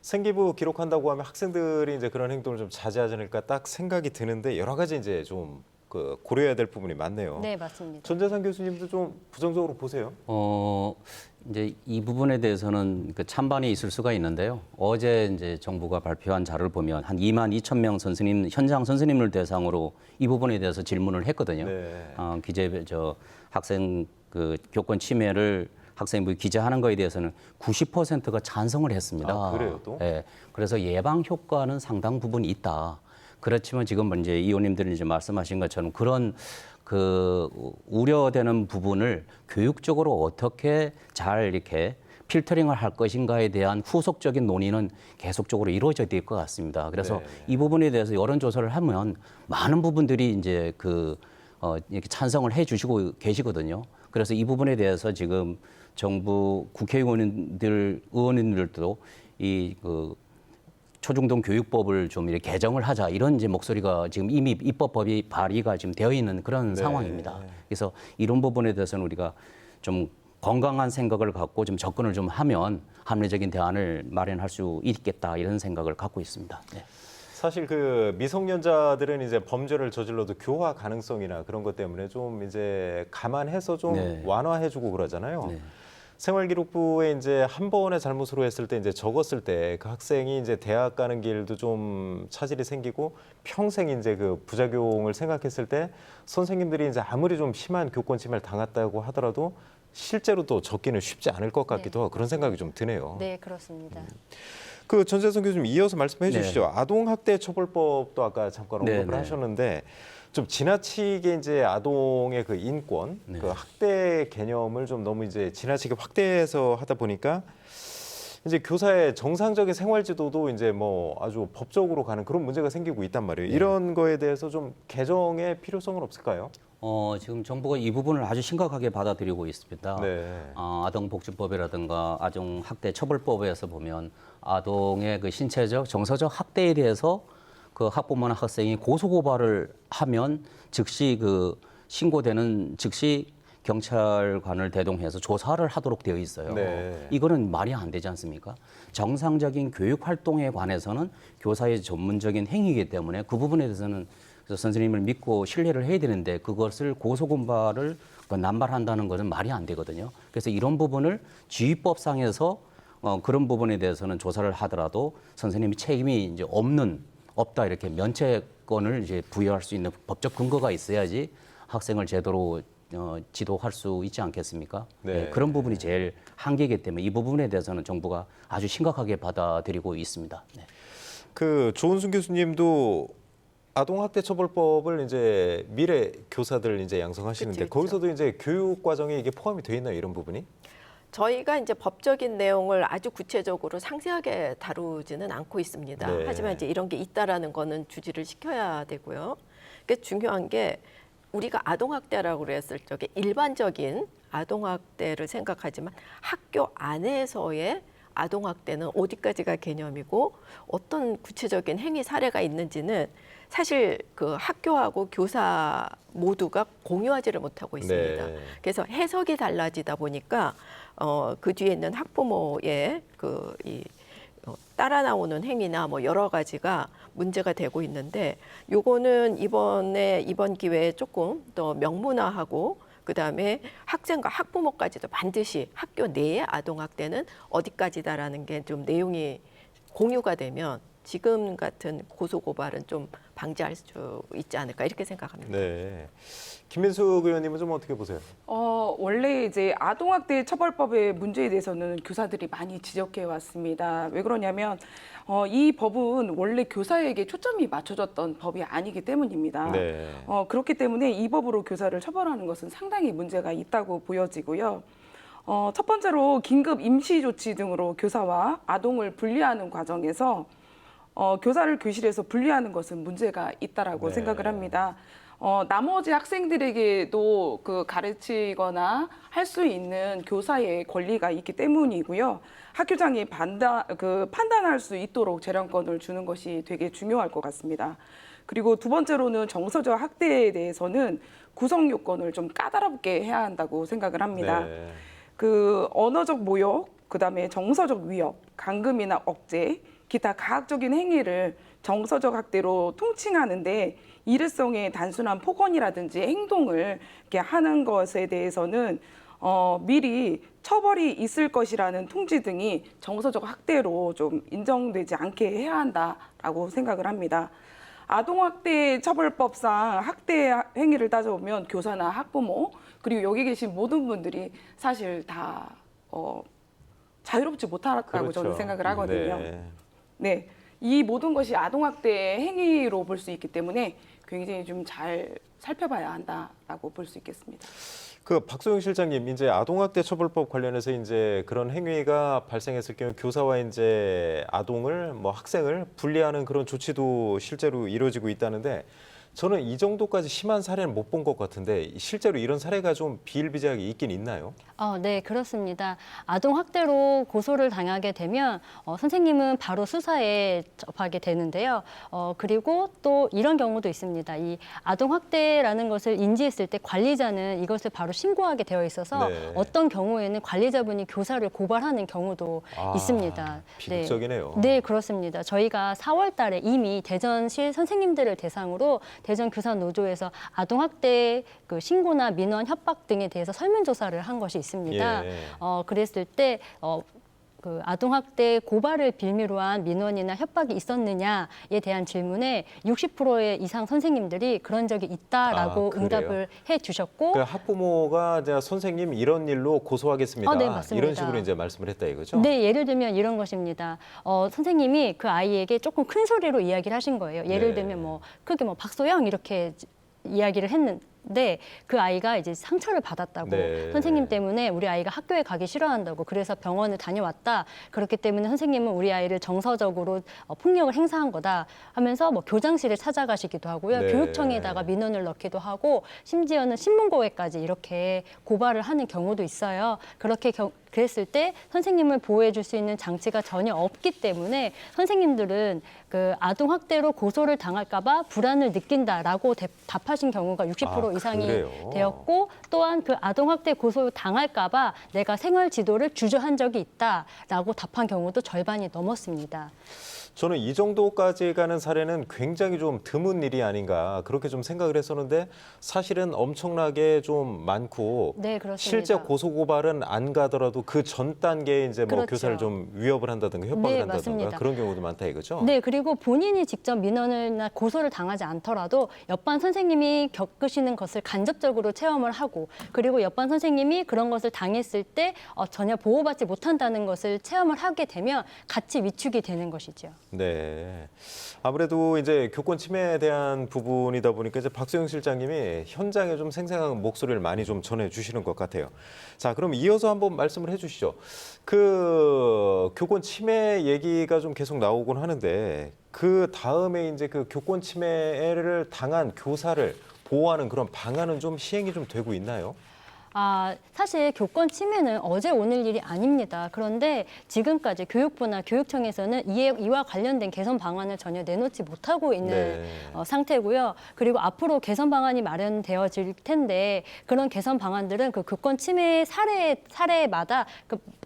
생기부 기록한다고 하면 학생들이 이제 그런 행동을 좀 자제하지 않을까 딱 생각이 드는데 여러 가지 이제 좀 고려해야 될 부분이 많네요. 네, 맞습니다. 전재산 교수님도 좀 부정적으로 보세요. 이제 이 부분에 대해서는 그 찬반이 있을 수가 있는데요. 어제 이제 정부가 발표한 자료를 보면 한 22,000명 현장 선생님을 대상으로 이 부분에 대해서 질문을 했거든요. 네. 학생 그 교권 침해를 학생부에 기재하는 거에 대해서는 90%가 찬성을 했습니다. 아, 그래요, 또? 네. 그래서 예방 효과는 상당 부분 있다. 그렇지만 지금 이제 이 의원님들이 이제 말씀하신 것처럼 그런 그 우려되는 부분을 교육적으로 어떻게 잘 이렇게 필터링을 할 것인가에 대한 후속적인 논의는 계속적으로 이루어져야 될 것 같습니다. 그래서 네. 이 부분에 대해서 여론조사를 하면 많은 부분들이 이제 이렇게 찬성을 해주시고 계시거든요. 그래서 이 부분에 대해서 지금 정부 의원님들도 초중등 교육법을 좀 이렇게 개정을 하자 이런 이제 목소리가 지금 이미 입법법이 발의가 지금 되어 있는 그런 상황입니다. 그래서 이런 부분에 대해서는 우리가 좀 건강한 생각을 갖고 좀 접근을 좀 하면 합리적인 대안을 마련할 수 있겠다 이런 생각을 갖고 있습니다. 네. 사실 그 미성년자들은 이제 범죄를 저질러도 교화 가능성이나 그런 것 때문에 좀 이제 감안해서 좀 네. 완화해주고 그러잖아요. 네. 생활기록부에 이제 한 번의 잘못으로 했을 때 이제 적었을 때 그 학생이 이제 대학 가는 길도 좀 차질이 생기고 평생 이제 그 부작용을 생각했을 때 선생님들이 이제 아무리 좀 심한 교권 침해를 당했다고 하더라도 실제로 또 적기는 쉽지 않을 것 같기도 하고 그런 생각이 좀 드네요. 네, 그렇습니다. 그 전재성 교수님 이어서 말씀해 네. 주시죠. 아동학대처벌법도 아까 잠깐 네, 언급을 네. 하셨는데 좀 지나치게 이제 아동의 그 인권, 네. 그 학대 개념을 좀 너무 이제 지나치게 확대해서 하다 보니까 이제 교사의 정상적인 생활 지도도 이제 뭐 아주 법적으로 가는 그런 문제가 생기고 있단 말이에요. 이런 거에 대해서 좀 개정의 필요성은 없을까요? 지금 정부가 이 부분을 아주 심각하게 받아들이고 있습니다. 네. 아동복지법이라든가 아동학대처벌법에서 보면 아동의 그 신체적, 정서적 학대에 대해서 그 학부모나 학생이 고소고발을 하면 즉시 그 신고되는 즉시 경찰관을 대동해서 조사를 하도록 되어 있어요. 네. 이거는 말이 안 되지 않습니까? 정상적인 교육 활동에 관해서는 교사의 전문적인 행위이기 때문에 그 부분에 대해서는 그래서 선생님을 믿고 신뢰를 해야 되는데 그것을 고소고발을 남발한다는 것은 말이 안 되거든요. 그래서 이런 부분을 지휘법상에서 그런 부분에 대해서는 조사를 하더라도 선생님이 책임이 이제 없다 이렇게 면책권을 이제 부여할 수 있는 법적 근거가 있어야지 학생을 제대로 지도할 수 있지 않겠습니까? 네. 그런 부분이 제일 한계이기 때문에 이 부분에 대해서는 정부가 아주 심각하게 받아들이고 있습니다. 네. 그 조은순 교수님도 아동학대처벌법을 이제 미래 교사들 이제 양성하시는데 그치. 거기서도 이제 교육 과정에 이게 포함이 돼 있나요? 이런 부분이? 저희가 이제 법적인 내용을 아주 구체적으로 상세하게 다루지는 않고 있습니다. 네. 하지만 이제 이런 게 있다라는 거는 주지를 시켜야 되고요. 그게 중요한 게 우리가 아동학대라고 그랬을 적에 일반적인 아동학대를 생각하지만 학교 안에서의 아동학대는 어디까지가 개념이고 어떤 구체적인 행위 사례가 있는지는 사실 그 학교하고 교사 모두가 공유하지를 못하고 있습니다. 네. 그래서 해석이 달라지다 보니까 그 뒤에 있는 학부모의 따라 나오는 행위나 뭐 여러 가지가 문제가 되고 있는데 요거는 이번 기회에 조금 더 명문화하고 그다음에 학생과 학부모까지도 반드시 학교 내의 아동학대는 어디까지다라는 게 좀 내용이 공유가 되면 지금 같은 고소고발은 좀 방지할 수 있지 않을까 이렇게 생각합니다. 네. 김민숙 의원님은 좀 어떻게 보세요? 원래 이제 아동학대 처벌법의 문제에 대해서는 교사들이 많이 지적해 왔습니다. 왜 그러냐면 이 법은 원래 교사에게 초점이 맞춰졌던 법이 아니기 때문입니다. 네. 그렇기 때문에 이 법으로 교사를 처벌하는 것은 상당히 문제가 있다고 보여지고요. 첫 번째로 긴급 임시 조치 등으로 교사와 아동을 분리하는 과정에서 교사를 교실에서 분리하는 것은 문제가 있다라고 네. 생각을 합니다. 나머지 학생들에게도 그 가르치거나 할 수 있는 교사의 권리가 있기 때문이고요. 학교장이 판단할 수 있도록 재량권을 주는 것이 되게 중요할 것 같습니다. 그리고 두 번째로는 정서적 학대에 대해서는 구성 요건을 좀 까다롭게 해야 한다고 생각을 합니다. 네. 그 언어적 모욕, 그다음에 정서적 위협, 감금이나 억제, 기타 가학적인 행위를 정서적 학대로 통칭하는데 일회성의 단순한 폭언이라든지 행동을 이렇게 하는 것에 대해서는 미리 처벌이 있을 것이라는 통지 등이 정서적 학대로 좀 인정되지 않게 해야 한다라고 생각을 합니다. 아동학대 처벌법상 학대 행위를 따져보면 교사나 학부모 그리고 여기 계신 모든 분들이 사실 다 자유롭지 못하다고 그렇죠. 저는 생각을 하거든요. 네. 네, 이 모든 것이 아동학대 행위로 볼 수 있기 때문에 굉장히 좀 잘 살펴봐야 한다라고 볼 수 있겠습니다. 그 박소영 실장님, 이제 아동학대 처벌법 관련해서 이제 그런 행위가 발생했을 경우 교사와 이제 아동을 학생을 분리하는 그런 조치도 실제로 이루어지고 있다는데 저는 이 정도까지 심한 사례는 못 본 것 같은데 실제로 이런 사례가 좀 비일비재하게 있긴 있나요? 네, 그렇습니다. 아동 학대로 고소를 당하게 되면 선생님은 바로 수사에 접하게 되는데요. 그리고 또 이런 경우도 있습니다. 이 아동 학대라는 것을 인지했을 때 관리자는 이것을 바로 신고하게 되어 있어서 네. 어떤 경우에는 관리자분이 교사를 고발하는 경우도 있습니다. 비극적이네요. 네, 그렇습니다. 저희가 4월 달에 이미 대전시 선생님들을 대상으로 대전 교사 노조에서 아동학대 그 신고나 민원 협박 등에 대해서 설문조사를 한 것이 있습니다. 예. 그랬을 때 그 아동학대 고발을 빌미로 한 민원이나 협박이 있었느냐에 대한 질문에 60% 이상 선생님들이 그런 적이 있다라고 그래요? 응답을 해주셨고, 그 학부모가 이제 선생님 이런 일로 고소하겠습니다. 네, 맞습니다. 이런 식으로 이제 말씀을 했다 이거죠? 네, 예를 들면 이런 것입니다. 선생님이 그 아이에게 조금 큰 소리로 이야기를 하신 거예요. 예를 네. 들면 뭐 크게 뭐 박소영 이렇게 이야기를 했는데 그 아이가 이제 상처를 받았다고 네. 선생님 때문에 우리 아이가 학교에 가기 싫어한다고 그래서 병원을 다녀왔다. 그렇기 때문에 선생님은 우리 아이를 정서적으로 폭력을 행사한 거다 하면서 뭐 교장실에 찾아가시기도 하고요. 네. 교육청에다가 민원을 넣기도 하고 심지어는 신문고에까지 이렇게 고발을 하는 경우도 있어요. 그랬을 때 선생님을 보호해 줄 수 있는 장치가 전혀 없기 때문에 선생님들은 그 아동학대로 고소를 당할까 봐 불안을 느낀다라고 답하신 경우가 60% 이상이 그래요? 되었고, 또한 그 아동학대 고소 당할까 봐 내가 생활 지도를 주저한 적이 있다라고 답한 경우도 절반이 넘었습니다. 저는 이 정도까지 가는 사례는 굉장히 좀 드문 일이 아닌가 그렇게 좀 생각을 했었는데 사실은 엄청나게 좀 많고 네, 그렇습니다. 실제 고소 고발은 안 가더라도 그 전 단계에 이제 뭐 그렇죠. 교사를 좀 위협을 한다든가 협박을 네, 한다든가 맞습니다. 그런 경우도 많다 이거죠? 네, 그리고 본인이 직접 민원이나 고소를 당하지 않더라도 옆반 선생님이 겪으시는 것을 간접적으로 체험을 하고, 그리고 옆반 선생님이 그런 것을 당했을 때 전혀 보호받지 못한다는 것을 체험을 하게 되면 같이 위축이 되는 것이죠. 네. 아무래도 이제 교권 침해에 대한 부분이다 보니까 이제 박소영 실장님이 현장에 좀 생생한 목소리를 많이 좀 전해주시는 것 같아요. 자, 그럼 이어서 한번 말씀을 해주시죠. 그 교권 침해 얘기가 좀 계속 나오곤 하는데 그 다음에 이제 그 교권 침해를 당한 교사를 보호하는 그런 방안은 좀 시행이 좀 되고 있나요? 사실 교권 침해는 어제 오늘 일이 아닙니다. 그런데 지금까지 교육부나 교육청에서는 이와 관련된 개선 방안을 전혀 내놓지 못하고 있는 네. 상태고요. 그리고 앞으로 개선 방안이 마련되어질 텐데 그런 개선 방안들은 그 교권 침해 사례마다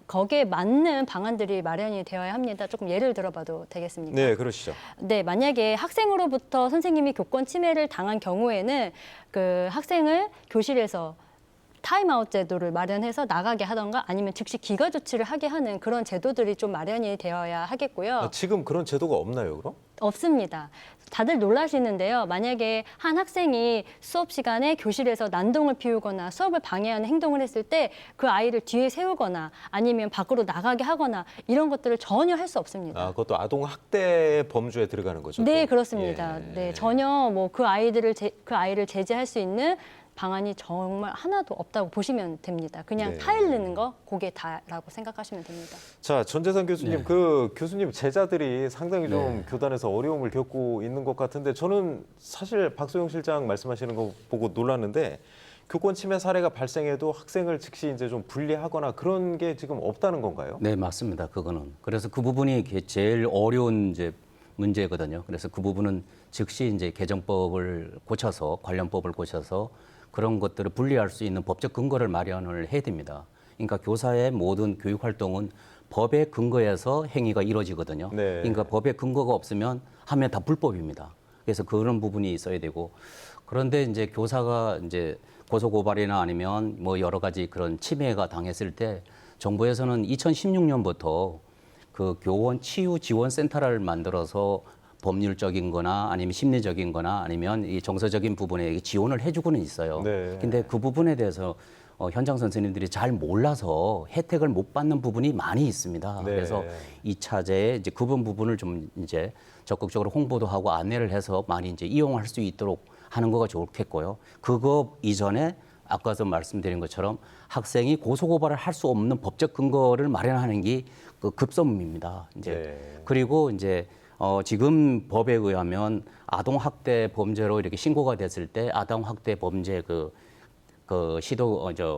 거기에 맞는 방안들이 마련이 되어야 합니다. 조금 예를 들어봐도 되겠습니까? 네, 그러시죠. 네, 만약에 학생으로부터 선생님이 교권 침해를 당한 경우에는 그 학생을 교실에서 타임아웃 제도를 마련해서 나가게 하던가 아니면 즉시 기가 조치를 하게 하는 그런 제도들이 좀 마련이 되어야 하겠고요. 지금 그런 제도가 없나요, 그럼? 없습니다. 다들 놀라시는데요. 만약에 한 학생이 수업 시간에 교실에서 난동을 피우거나 수업을 방해하는 행동을 했을 때 그 아이를 뒤에 세우거나 아니면 밖으로 나가게 하거나 이런 것들을 전혀 할 수 없습니다. 그것도 아동 학대 범주에 들어가는 거죠? 네, 또? 그렇습니다. 예. 네, 전혀 뭐 그 아이를 제재할 수 있는 방안이 정말 하나도 없다고 보시면 됩니다. 그냥 네. 타일르는 거, 그게 다라고 생각하시면 됩니다. 자, 전재산 교수님, 네. 그 교수님 제자들이 상당히 좀 네. 교단에서 어려움을 겪고 있는 것 같은데 저는 사실 박소영 실장 말씀하시는 거 보고 놀랐는데 교권 침해 사례가 발생해도 학생을 즉시 이제 좀 분리하거나 그런 게 지금 없다는 건가요? 네, 맞습니다. 그거는. 그래서 그 부분이 제일 어려운 이제 문제거든요. 그래서 그 부분은 즉시 이제 개정법을 고쳐서 관련법을 고쳐서 그런 것들을 분리할 수 있는 법적 근거를 마련을 해야 됩니다. 그러니까 교사의 모든 교육 활동은 법의 근거에서 행위가 이루어지거든요. 네. 그러니까 법의 근거가 없으면 하면 다 불법입니다. 그래서 그런 부분이 있어야 되고 그런데 이제 교사가 이제 고소 고발이나 아니면 뭐 여러 가지 그런 침해가 당했을 때 정부에서는 2016년부터 그 교원 치유 지원 센터를 만들어서 법률적인 거나 아니면 심리적인 거나 아니면 이 정서적인 부분에 지원을 해주고는 있어요. 네. 근데 그 부분에 대해서 현장 선생님들이 잘 몰라서 혜택을 못 받는 부분이 많이 있습니다. 네. 그래서 이 차제에 이제 그 부분을 좀 이제 적극적으로 홍보도 하고 안내를 해서 많이 이제 이용할 수 있도록 하는 거가 좋겠고요. 그거 이전에 아까도 말씀드린 것처럼 학생이 고소고발을 할 수 없는 법적 근거를 마련하는 게 그 급선무입니다. 이제 네. 그리고 이제 지금 법에 의하면 아동 학대 범죄로 이렇게 신고가 됐을 때 아동 학대 범죄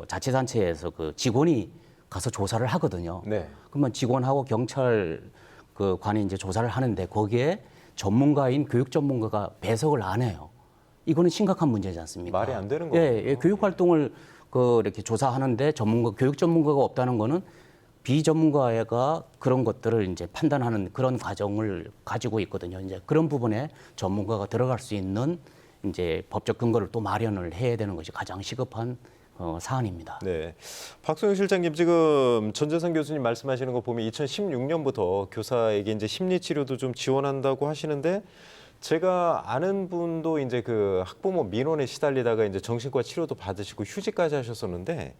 자치단체에서 그 직원이 가서 조사를 하거든요. 네. 그러면 직원하고 경찰 그 관이 이제 조사를 하는데 거기에 전문가인 교육 전문가가 배석을 안 해요. 이거는 심각한 문제지 않습니까? 말이 안 되는 예, 거군요. 예, 교육 활동을 이렇게 조사하는데 교육 전문가가 없다는 거는 비전문가가 그런 것들을 이제 판단하는 그런 과정을 가지고 있거든요. 이제 그런 부분에 전문가가 들어갈 수 있는 이제 법적 근거를 또 마련을 해야 되는 것이 가장 시급한 사안입니다. 네, 박소영 실장님 지금 전재선 교수님 말씀하시는 거 보면 2016년부터 교사에게 이제 심리 치료도 좀 지원한다고 하시는데 제가 아는 분도 이제 그 학부모 민원에 시달리다가 이제 정신과 치료도 받으시고 휴직까지 하셨었는데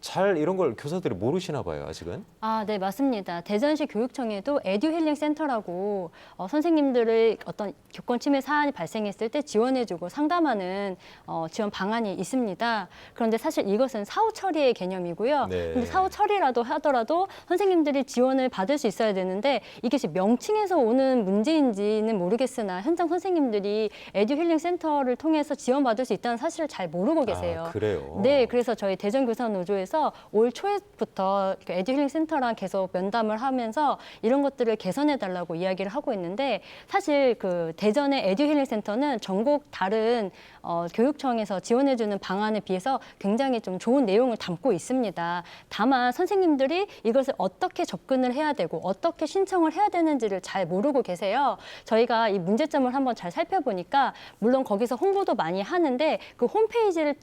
잘 이런 걸 교사들이 모르시나 봐요, 아직은. 아, 네, 맞습니다. 대전시 교육청에도 에듀힐링 센터라고 선생님들의 어떤 교권 침해 사안이 발생했을 때 지원해주고 상담하는 지원 방안이 있습니다. 그런데 사실 이것은 사후 처리의 개념이고요. 네. 근데 사후 처리라도 하더라도 선생님들이 지원을 받을 수 있어야 되는데 이것이 명칭에서 오는 문제인지는 모르겠으나 현장 선생님들이 에듀힐링 센터를 통해서 지원받을 수 있다는 사실을 잘 모르고 계세요. 아, 그래요? 네, 그래서 저희 대전교사노조에서 올 초에부터 에듀힐링 센터랑 계속 면담을 하면서 이런 것들을 개선해달라고 이야기를 하고 있는데 사실 그 대전의 에듀힐링 센터는 전국 다른 교육청에서 지원해주는 방안에 비해서 굉장히 좀 좋은 내용을 담고 있습니다. 다만 선생님들이 이것을 어떻게 접근을 해야 되고 어떻게 신청을 해야 되는지를 잘 모르고 계세요. 저희가 이 문제점을 한번 잘 살펴보니까 물론 거기서 홍보도 많이 하는데 그 홈페이지를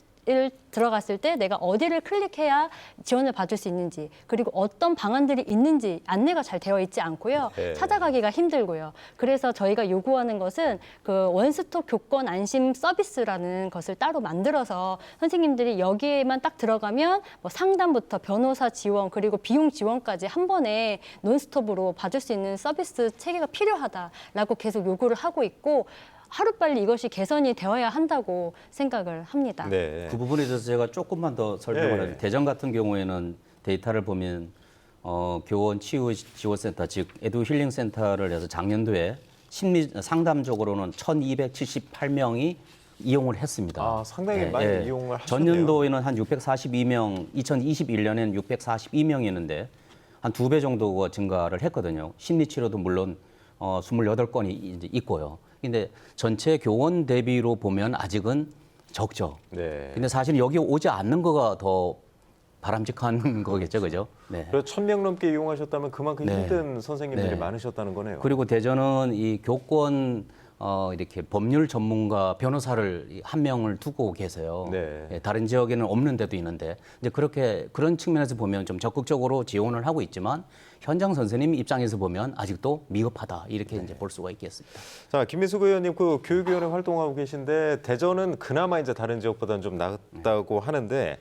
들어갔을 때 내가 어디를 클릭해야 지원을 받을 수 있는지 그리고 어떤 방안들이 있는지 안내가 잘 되어 있지 않고요. 네. 찾아가기가 힘들고요. 그래서 저희가 요구하는 것은 그 원스톱 교권 안심 서비스라는 것을 따로 만들어서 선생님들이 여기에만 딱 들어가면 뭐 상담부터 변호사 지원 그리고 비용 지원까지 한 번에 논스톱으로 받을 수 있는 서비스 체계가 필요하다라고 계속 요구를 하고 있고 하루빨리 이것이 개선이 되어야 한다고 생각을 합니다. 네. 그 부분에 대해서 제가 조금만 더 설명을 네. 하면 대전 같은 경우에는 데이터를 보면 교원 치유 지원센터 즉 에듀 힐링 센터를 해서 작년도에 심리 상담적으로는 1,278명이 이용을 했습니다. 아, 상당히 많이 이용을 하셨네요. 전년도에는 한 642명, 2021년에는 642명이었는데 한 2배 정도가 증가를 했거든요. 심리 치료도 물론 28건이 이제 있고요. 근데 전체 교원 대비로 보면 아직은 적죠. 네. 근데 사실 여기 오지 않는 거가 더 바람직한 거겠죠, 그죠? 네. 그래서 1,000명 넘게 이용하셨다면 그만큼 네. 힘든 선생님들이 네. 많으셨다는 거네요. 그리고 대전은 이 교권 이렇게 법률 전문가 변호사를 한 명을 두고 계세요. 네. 예, 다른 지역에는 없는 데도 있는데 이제 그런 측면에서 보면 좀 적극적으로 지원을 하고 있지만 현장 선생님 입장에서 보면 아직도 미흡하다 이렇게 이제 볼 수가 있겠습니다. 자, 김민숙 의원님 그 교육위원회 활동하고 계신데 대전은 그나마 이제 다른 지역보다는 좀 낫다고 하는데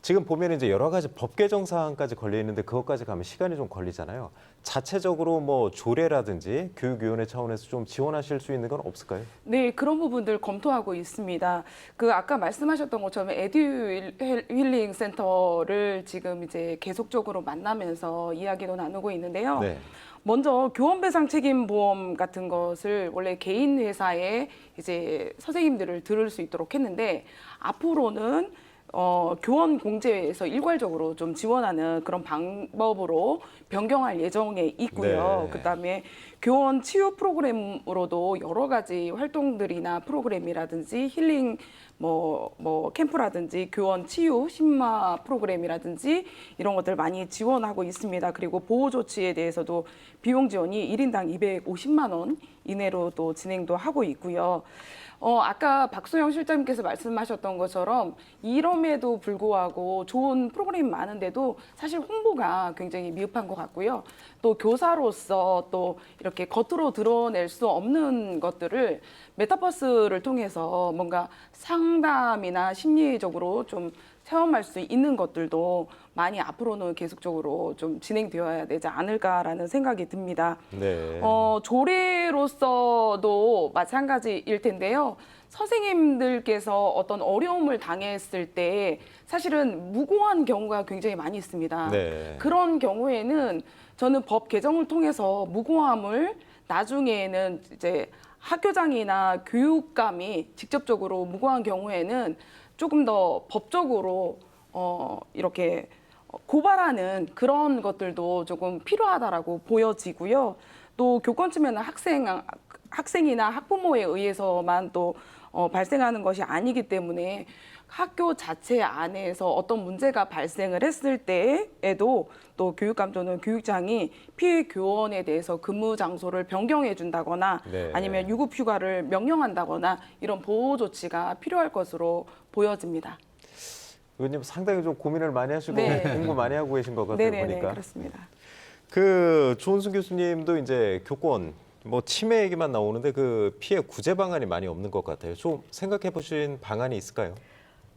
지금 보면 이제 여러 가지 법 개정 사항까지 걸려 있는데 그것까지 가면 시간이 좀 걸리잖아요. 자체적으로 뭐 조례라든지 교육위원회 차원에서 좀 지원하실 수 있는 건 없을까요? 네, 그런 부분들 검토하고 있습니다. 그 아까 말씀하셨던 것처럼 에듀 힐링 센터를 지금 이제 계속적으로 만나면서 이야기도 나누고 있는데요. 네. 먼저 교원 배상 책임 보험 같은 것을 원래 개인 회사에 이제 선생님들을 들을 수 있도록 했는데 앞으로는 교원 공제에서 일괄적으로 좀 지원하는 그런 방법으로 변경할 예정에 있고요. 네. 그다음에 교원 치유 프로그램으로도 여러 가지 활동들이나 프로그램이라든지 힐링 뭐 캠프라든지 교원 치유 심화 프로그램이라든지 이런 것들 많이 지원하고 있습니다. 그리고 보호 조치에 대해서도 비용 지원이 1인당 250만 원 이내로도 진행도 하고 있고요. 아까 박소영 실장님께서 말씀하셨던 것처럼 이럼에도 불구하고 좋은 프로그램이 많은데도 사실 홍보가 굉장히 미흡한 것 같고요. 또 교사로서 또 이렇게 겉으로 드러낼 수 없는 것들을 메타버스를 통해서 뭔가 상담이나 심리적으로 좀 체험할 수 있는 것들도 많이 앞으로는 계속적으로 좀 진행되어야 되지 않을까라는 생각이 듭니다. 네. 조례로서도 마찬가지일 텐데요. 선생님들께서 어떤 어려움을 당했을 때 사실은 무고한 경우가 굉장히 많이 있습니다. 네. 그런 경우에는 저는 법 개정을 통해서 무고함을 나중에는 이제 학교장이나 교육감이 직접적으로 무고한 경우에는 조금 더 법적으로 이렇게 고발하는 그런 것들도 조금 필요하다라고 보여지고요. 또 교권 침해는 학생이나 학부모에 의해서만 또 발생하는 것이 아니기 때문에 학교 자체 안에서 어떤 문제가 발생을 했을 때에도 또 교육감 또는 교육장이 피해 교원에 대해서 근무 장소를 변경해 준다거나 네. 아니면 유급 휴가를 명령한다거나 이런 보호 조치가 필요할 것으로 보여집니다. 의원님 상당히 좀 고민을 많이 하시고 네. 공부 많이 하고 계신 것 같아요, 네네네, 보니까. 그렇습니다. 그 조은순 교수님도 이제 교권 뭐 침해 얘기만 나오는데 그 피해 구제 방안이 많이 없는 것 같아요. 좀 생각해 보신 방안이 있을까요?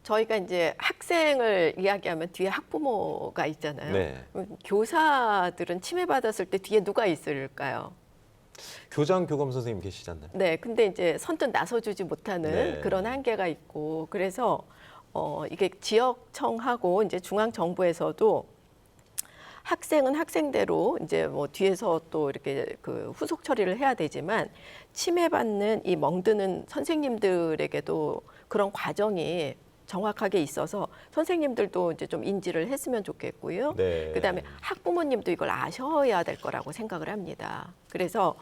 저희가 이제 학생을 이야기하면 뒤에 학부모가 있잖아요. 네. 교사들은 침해받았을 때 뒤에 누가 있을까요? 교장 교감 선생님 계시지 않나요? 네, 근데 이제 선뜻 나서주지 못하는 네. 그런 한계가 있고, 그래서 이게 지역청하고 이제 중앙 정부에서도 학생은 학생대로 이제 뭐 뒤에서 또 이렇게 그 후속 처리를 해야 되지만 침해받는 이 멍드는 선생님들에게도 그런 과정이 정확하게 있어서 선생님들도 이제 좀 인지를 했으면 좋겠고요. 네. 그다음에 학부모님도 이걸 아셔야 될 거라고 생각을 합니다. 그래서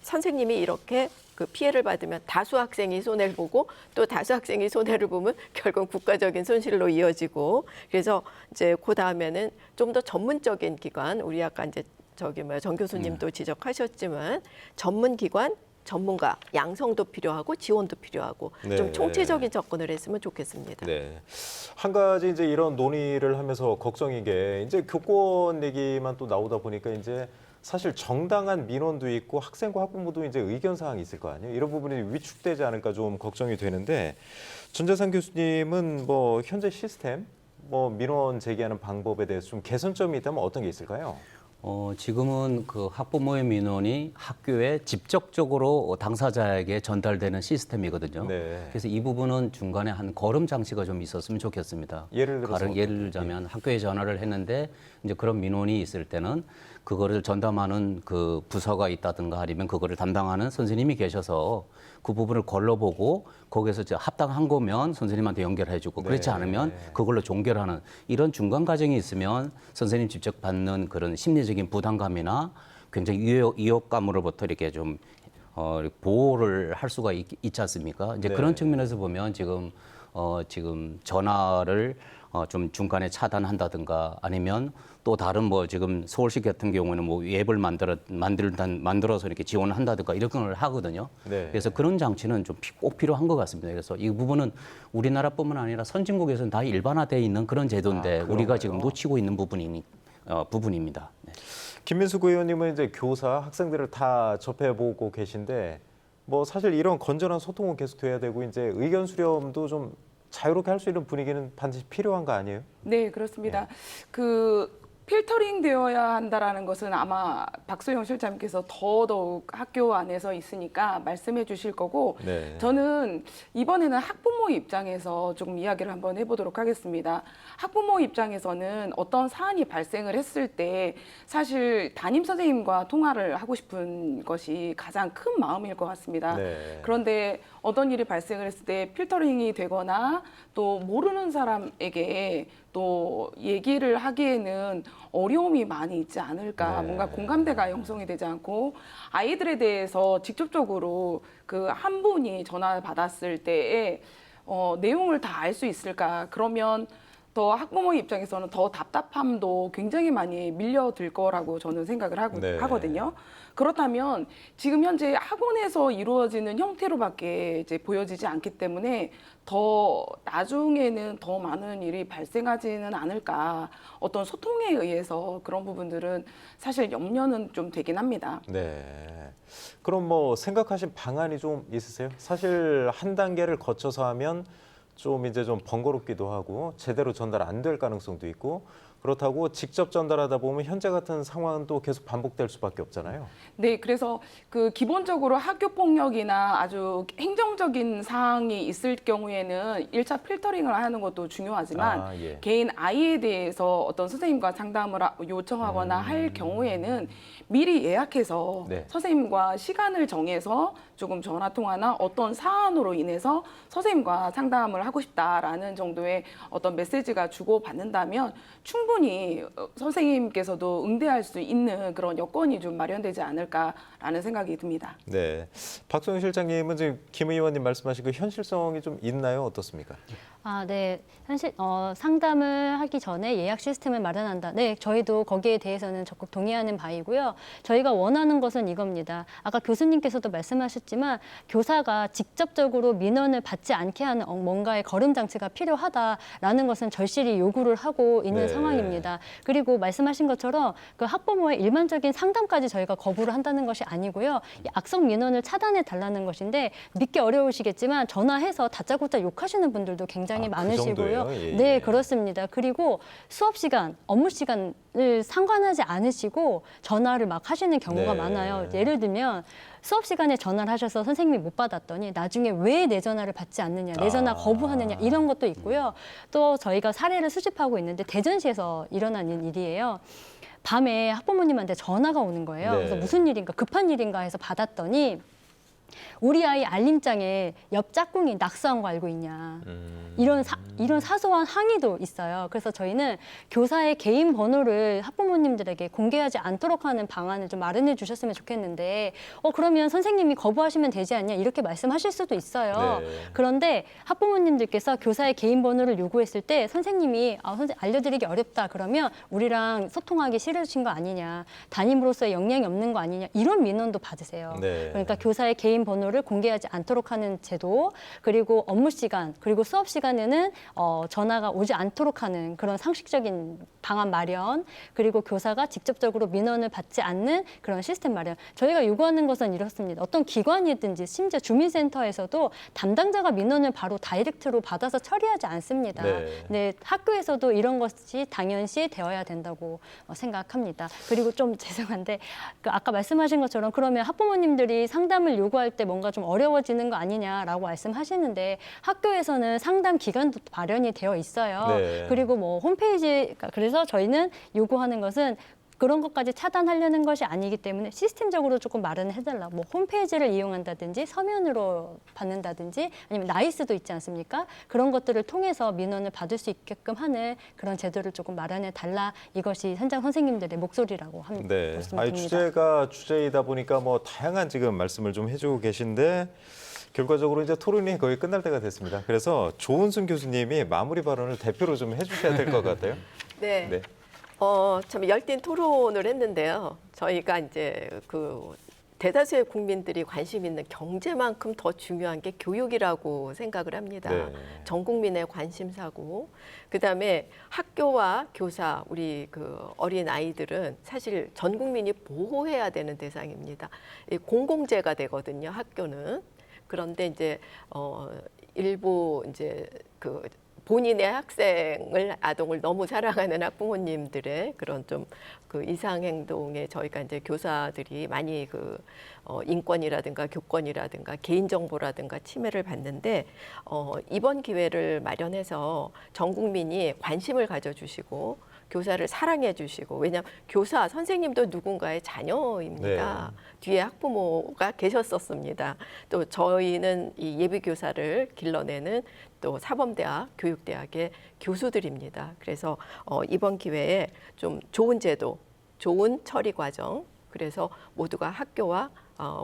선생님이 이렇게 그 피해를 받으면 다수 학생이 손해를 보고 또 다수 학생이 손해를 보면 결국 국가적인 손실로 이어지고, 그래서 이제 그 다음에는 좀 더 전문적인 기관, 우리 아까 이제 정 교수님도 지적하셨지만 전문 기관, 전문가 양성도 필요하고 지원도 필요하고 네. 좀 총체적인 접근을 했으면 좋겠습니다. 네. 한 가지 이제 이런 논의를 하면서 걱정인 게 이제 교권 얘기만 또 나오다 보니까 이제 사실 정당한 민원도 있고 학생과 학부모도 이제 의견 사항이 있을 거 아니에요. 이런 부분이 위축되지 않을까 좀 걱정이 되는데 전재상 교수님은 뭐 현재 시스템, 뭐 민원 제기하는 방법에 대해서 좀 개선점이 있다면 어떤 게 있을까요? 지금은 그 학부모의 민원이 학교에 직접적으로 당사자에게 전달되는 시스템이거든요. 네. 그래서 이 부분은 중간에 한 걸음 장치가 좀 있었으면 좋겠습니다. 예를 들어서 예를 들자면 학교에 전화를 했는데 이제 그런 민원이 있을 때는 그거를 전담하는 그 부서가 있다든가 아니면 그거를 담당하는 선생님이 계셔서 그 부분을 걸러보고 거기에서 이제 합당한 거면 선생님한테 연결해주고 그렇지 네. 않으면 그걸로 종결하는 이런 중간 과정이 있으면 선생님 직접 받는 그런 심리적인 부담감이나 굉장히 위협감으로부터 이렇게 좀 보호를 할 수가 있지 않습니까? 이제 네. 그런 측면에서 보면 지금 전화를 좀 중간에 차단한다든가 아니면 또 다른 뭐 지금 서울시 같은 경우에는 뭐 앱을 만들어서 이렇게 지원을 한다든가 이런 걸 하거든요. 네. 그래서 그런 장치는 좀 꼭 필요한 것 같습니다. 그래서 이 부분은 우리나라뿐만 아니라 선진국에서는 다 일반화되어 있는 그런 제도인데 우리가 지금 놓치고 있는 부분입니다. 네. 김민수 의원님은 이제 교사, 학생들을 다 접해보고 계신데 뭐 사실 이런 건전한 소통은 계속 돼야 되고 이제 의견 수렴도 좀 자유롭게 할 수 있는 분위기는 반드시 필요한 거 아니에요? 네, 그렇습니다. 그 필터링 되어야 한다라는 것은 아마 박소영 실장님께서 더더욱 학교 안에서 있으니까 말씀해 주실 거고 네. 저는 이번에는 학부모 입장에서 조금 이야기를 한번 해보도록 하겠습니다. 학부모 입장에서는 어떤 사안이 발생을 했을 때 사실 담임 선생님과 통화를 하고 싶은 것이 가장 큰 마음일 것 같습니다. 네. 그런데 어떤 일이 발생을 했을 때 필터링이 되거나 또 모르는 사람에게 또 얘기를 하기에는 어려움이 많이 있지 않을까. 네. 뭔가 공감대가 형성이 되지 않고 아이들에 대해서 직접적으로 그 한 분이 전화를 받았을 때에 내용을 다 알 수 있을까. 그러면 더 학부모 입장에서는 더 답답함도 굉장히 많이 밀려들 거라고 저는 생각을 네. 하거든요. 그렇다면 지금 현재 학원에서 이루어지는 형태로밖에 이제 보여지지 않기 때문에 더 나중에는 더 많은 일이 발생하지는 않을까. 어떤 소통에 의해서 그런 부분들은 사실 염려는 좀 되긴 합니다. 네. 그럼 뭐 생각하신 방안이 좀 있으세요? 사실 한 단계를 거쳐서 하면 좀 이제 좀 번거롭기도 하고 제대로 전달 안 될 가능성도 있고 그렇다고 직접 전달하다 보면 현재 같은 상황은 또 계속 반복될 수밖에 없잖아요. 네, 그래서 그 기본적으로 학교 폭력이나 아주 행정적인 사항이 있을 경우에는 1차 필터링을 하는 것도 중요하지만 예. 개인 아이에 대해서 어떤 선생님과 상담을 요청하거나 할 경우에는 미리 예약해서 네. 선생님과 시간을 정해서 조금 전화 통화나 어떤 사안으로 인해서 선생님과 상담을 하고 싶다라는 정도의 어떤 메시지가 주고받는다면 충분히 선생님께서도 응대할 수 있는 그런 여건이 좀 마련되지 않을까라는 생각이 듭니다. 네, 박소영 실장님은 지금 김 의원님 말씀하신 그 현실성이 좀 있나요? 어떻습니까? 네. 상담을 하기 전에 예약 시스템을 마련한다. 네, 저희도 거기에 대해서는 적극 동의하는 바이고요. 저희가 원하는 것은 이겁니다. 아까 교수님께서도 말씀하셨지만 교사가 직접적으로 민원을 받지 않게 하는 뭔가의 거름 장치가 필요하다라는 것은 절실히 요구를 하고 있는 네. 상황입니다. 그리고 말씀하신 것처럼 그 학부모의 일반적인 상담까지 저희가 거부를 한다는 것이 아니고요. 이 악성 민원을 차단해 달라는 것인데 믿기 어려우시겠지만 전화해서 다짜고짜 욕하시는 분들도 굉장히 그 많으시고요. 정도예요? 예, 네, 예. 그렇습니다. 그리고 수업 시간, 업무 시간을 상관하지 않으시고 전화를 막 하시는 경우가 네. 많아요. 예를 들면 수업 시간에 전화를 하셔서 선생님이 못 받았더니 나중에 왜 내 전화를 받지 않느냐, 내 전화 거부하느냐 이런 것도 있고요. 또 저희가 사례를 수집하고 있는데 대전시에서 일어난 일이에요. 밤에 학부모님한테 전화가 오는 거예요. 네. 그래서 무슨 일인가, 급한 일인가 해서 받았더니 우리 아이 알림장에 옆 짝꿍이 낙서한 거 알고 있냐. 이런 사소한 항의도 있어요. 그래서 저희는 교사의 개인 번호를 학부모님들에게 공개하지 않도록 하는 방안을 좀 마련해 주셨으면 좋겠는데 그러면 선생님이 거부하시면 되지 않냐 이렇게 말씀하실 수도 있어요. 네. 그런데 학부모님들께서 교사의 개인 번호를 요구했을 때 선생님이 선생님 알려드리기 어렵다 그러면 우리랑 소통하기 싫으신 거 아니냐. 담임으로서의 역량이 없는 거 아니냐. 이런 민원도 받으세요. 네. 그러니까 교사의 개인 번호를 공개하지 않도록 하는 제도, 그리고 업무 시간, 그리고 수업 시간에는 전화가 오지 않도록 하는 그런 상식적인 방안 마련, 그리고 교사가 직접적으로 민원을 받지 않는 그런 시스템 마련. 저희가 요구하는 것은 이렇습니다. 어떤 기관이든지 심지어 주민센터에서도 담당자가 민원을 바로 다이렉트로 받아서 처리하지 않습니다. 네. 네, 학교에서도 이런 것이 당연시 되어야 된다고 생각합니다. 그리고 좀 죄송한데 아까 말씀하신 것처럼 그러면 학부모님들이 상담을 요구할 때 뭔가 좀 어려워지는 거 아니냐라고 말씀하시는데 학교에서는 상담 기간도 마련이 되어 있어요. 네. 그리고 뭐 홈페이지 그래서 저희는 요구하는 것은 그런 것까지 차단하려는 것이 아니기 때문에 시스템적으로 조금 마련해달라. 뭐 홈페이지를 이용한다든지 서면으로 받는다든지 아니면 나이스도 있지 않습니까? 그런 것들을 통해서 민원을 받을 수 있게끔 하는 그런 제도를 조금 마련해달라. 이것이 현장 선생님들의 목소리라고 합니다. 네. 주제가 주제이다 보니까 뭐 다양한 지금 말씀을 좀 해주고 계신데 결과적으로 이제 토론이 거의 끝날 때가 됐습니다. 그래서 조은순 교수님이 마무리 발언을 대표로 좀 해주셔야 될 것 같아요. 네. 네. 참 열띤 토론을 했는데요. 저희가 이제 대다수의 국민들이 관심 있는 경제만큼 더 중요한 게 교육이라고 생각을 합니다. 네. 전 국민의 관심사고, 그다음에 학교와 교사, 우리 어린 아이들은 사실 전 국민이 보호해야 되는 대상입니다. 공공재가 되거든요. 학교는. 그런데 이제 일부 이제 본인의 아동을 너무 사랑하는 학부모님들의 그런 좀 이상 행동에 저희가 이제 교사들이 많이 인권이라든가 교권이라든가 개인정보라든가 침해를 받는데 이번 기회를 마련해서 전 국민이 관심을 가져주시고 교사를 사랑해 주시고, 왜냐하면 교사, 선생님도 누군가의 자녀입니다. 네. 뒤에 학부모가 계셨었습니다. 또 저희는 이 예비교사를 길러내는 또 사범대학, 교육대학의 교수들입니다. 그래서 이번 기회에 좀 좋은 제도, 좋은 처리 과정, 그래서 모두가 학교와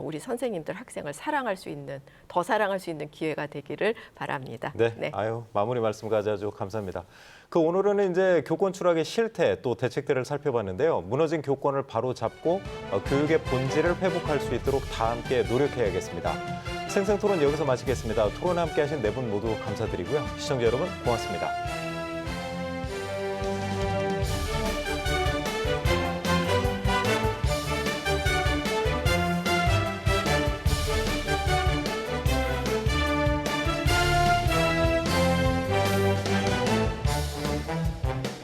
우리 선생님들, 학생을 사랑할 수 있는, 더 사랑할 수 있는 기회가 되기를 바랍니다. 네. 아유, 마무리 말씀까지 아주 감사합니다. 오늘은 이제 교권 추락의 실태 또 대책들을 살펴봤는데요. 무너진 교권을 바로 잡고 교육의 본질을 회복할 수 있도록 다 함께 노력해야겠습니다. 생생토론 여기서 마치겠습니다. 토론 함께 하신 네 분 모두 감사드리고요. 시청자 여러분 고맙습니다.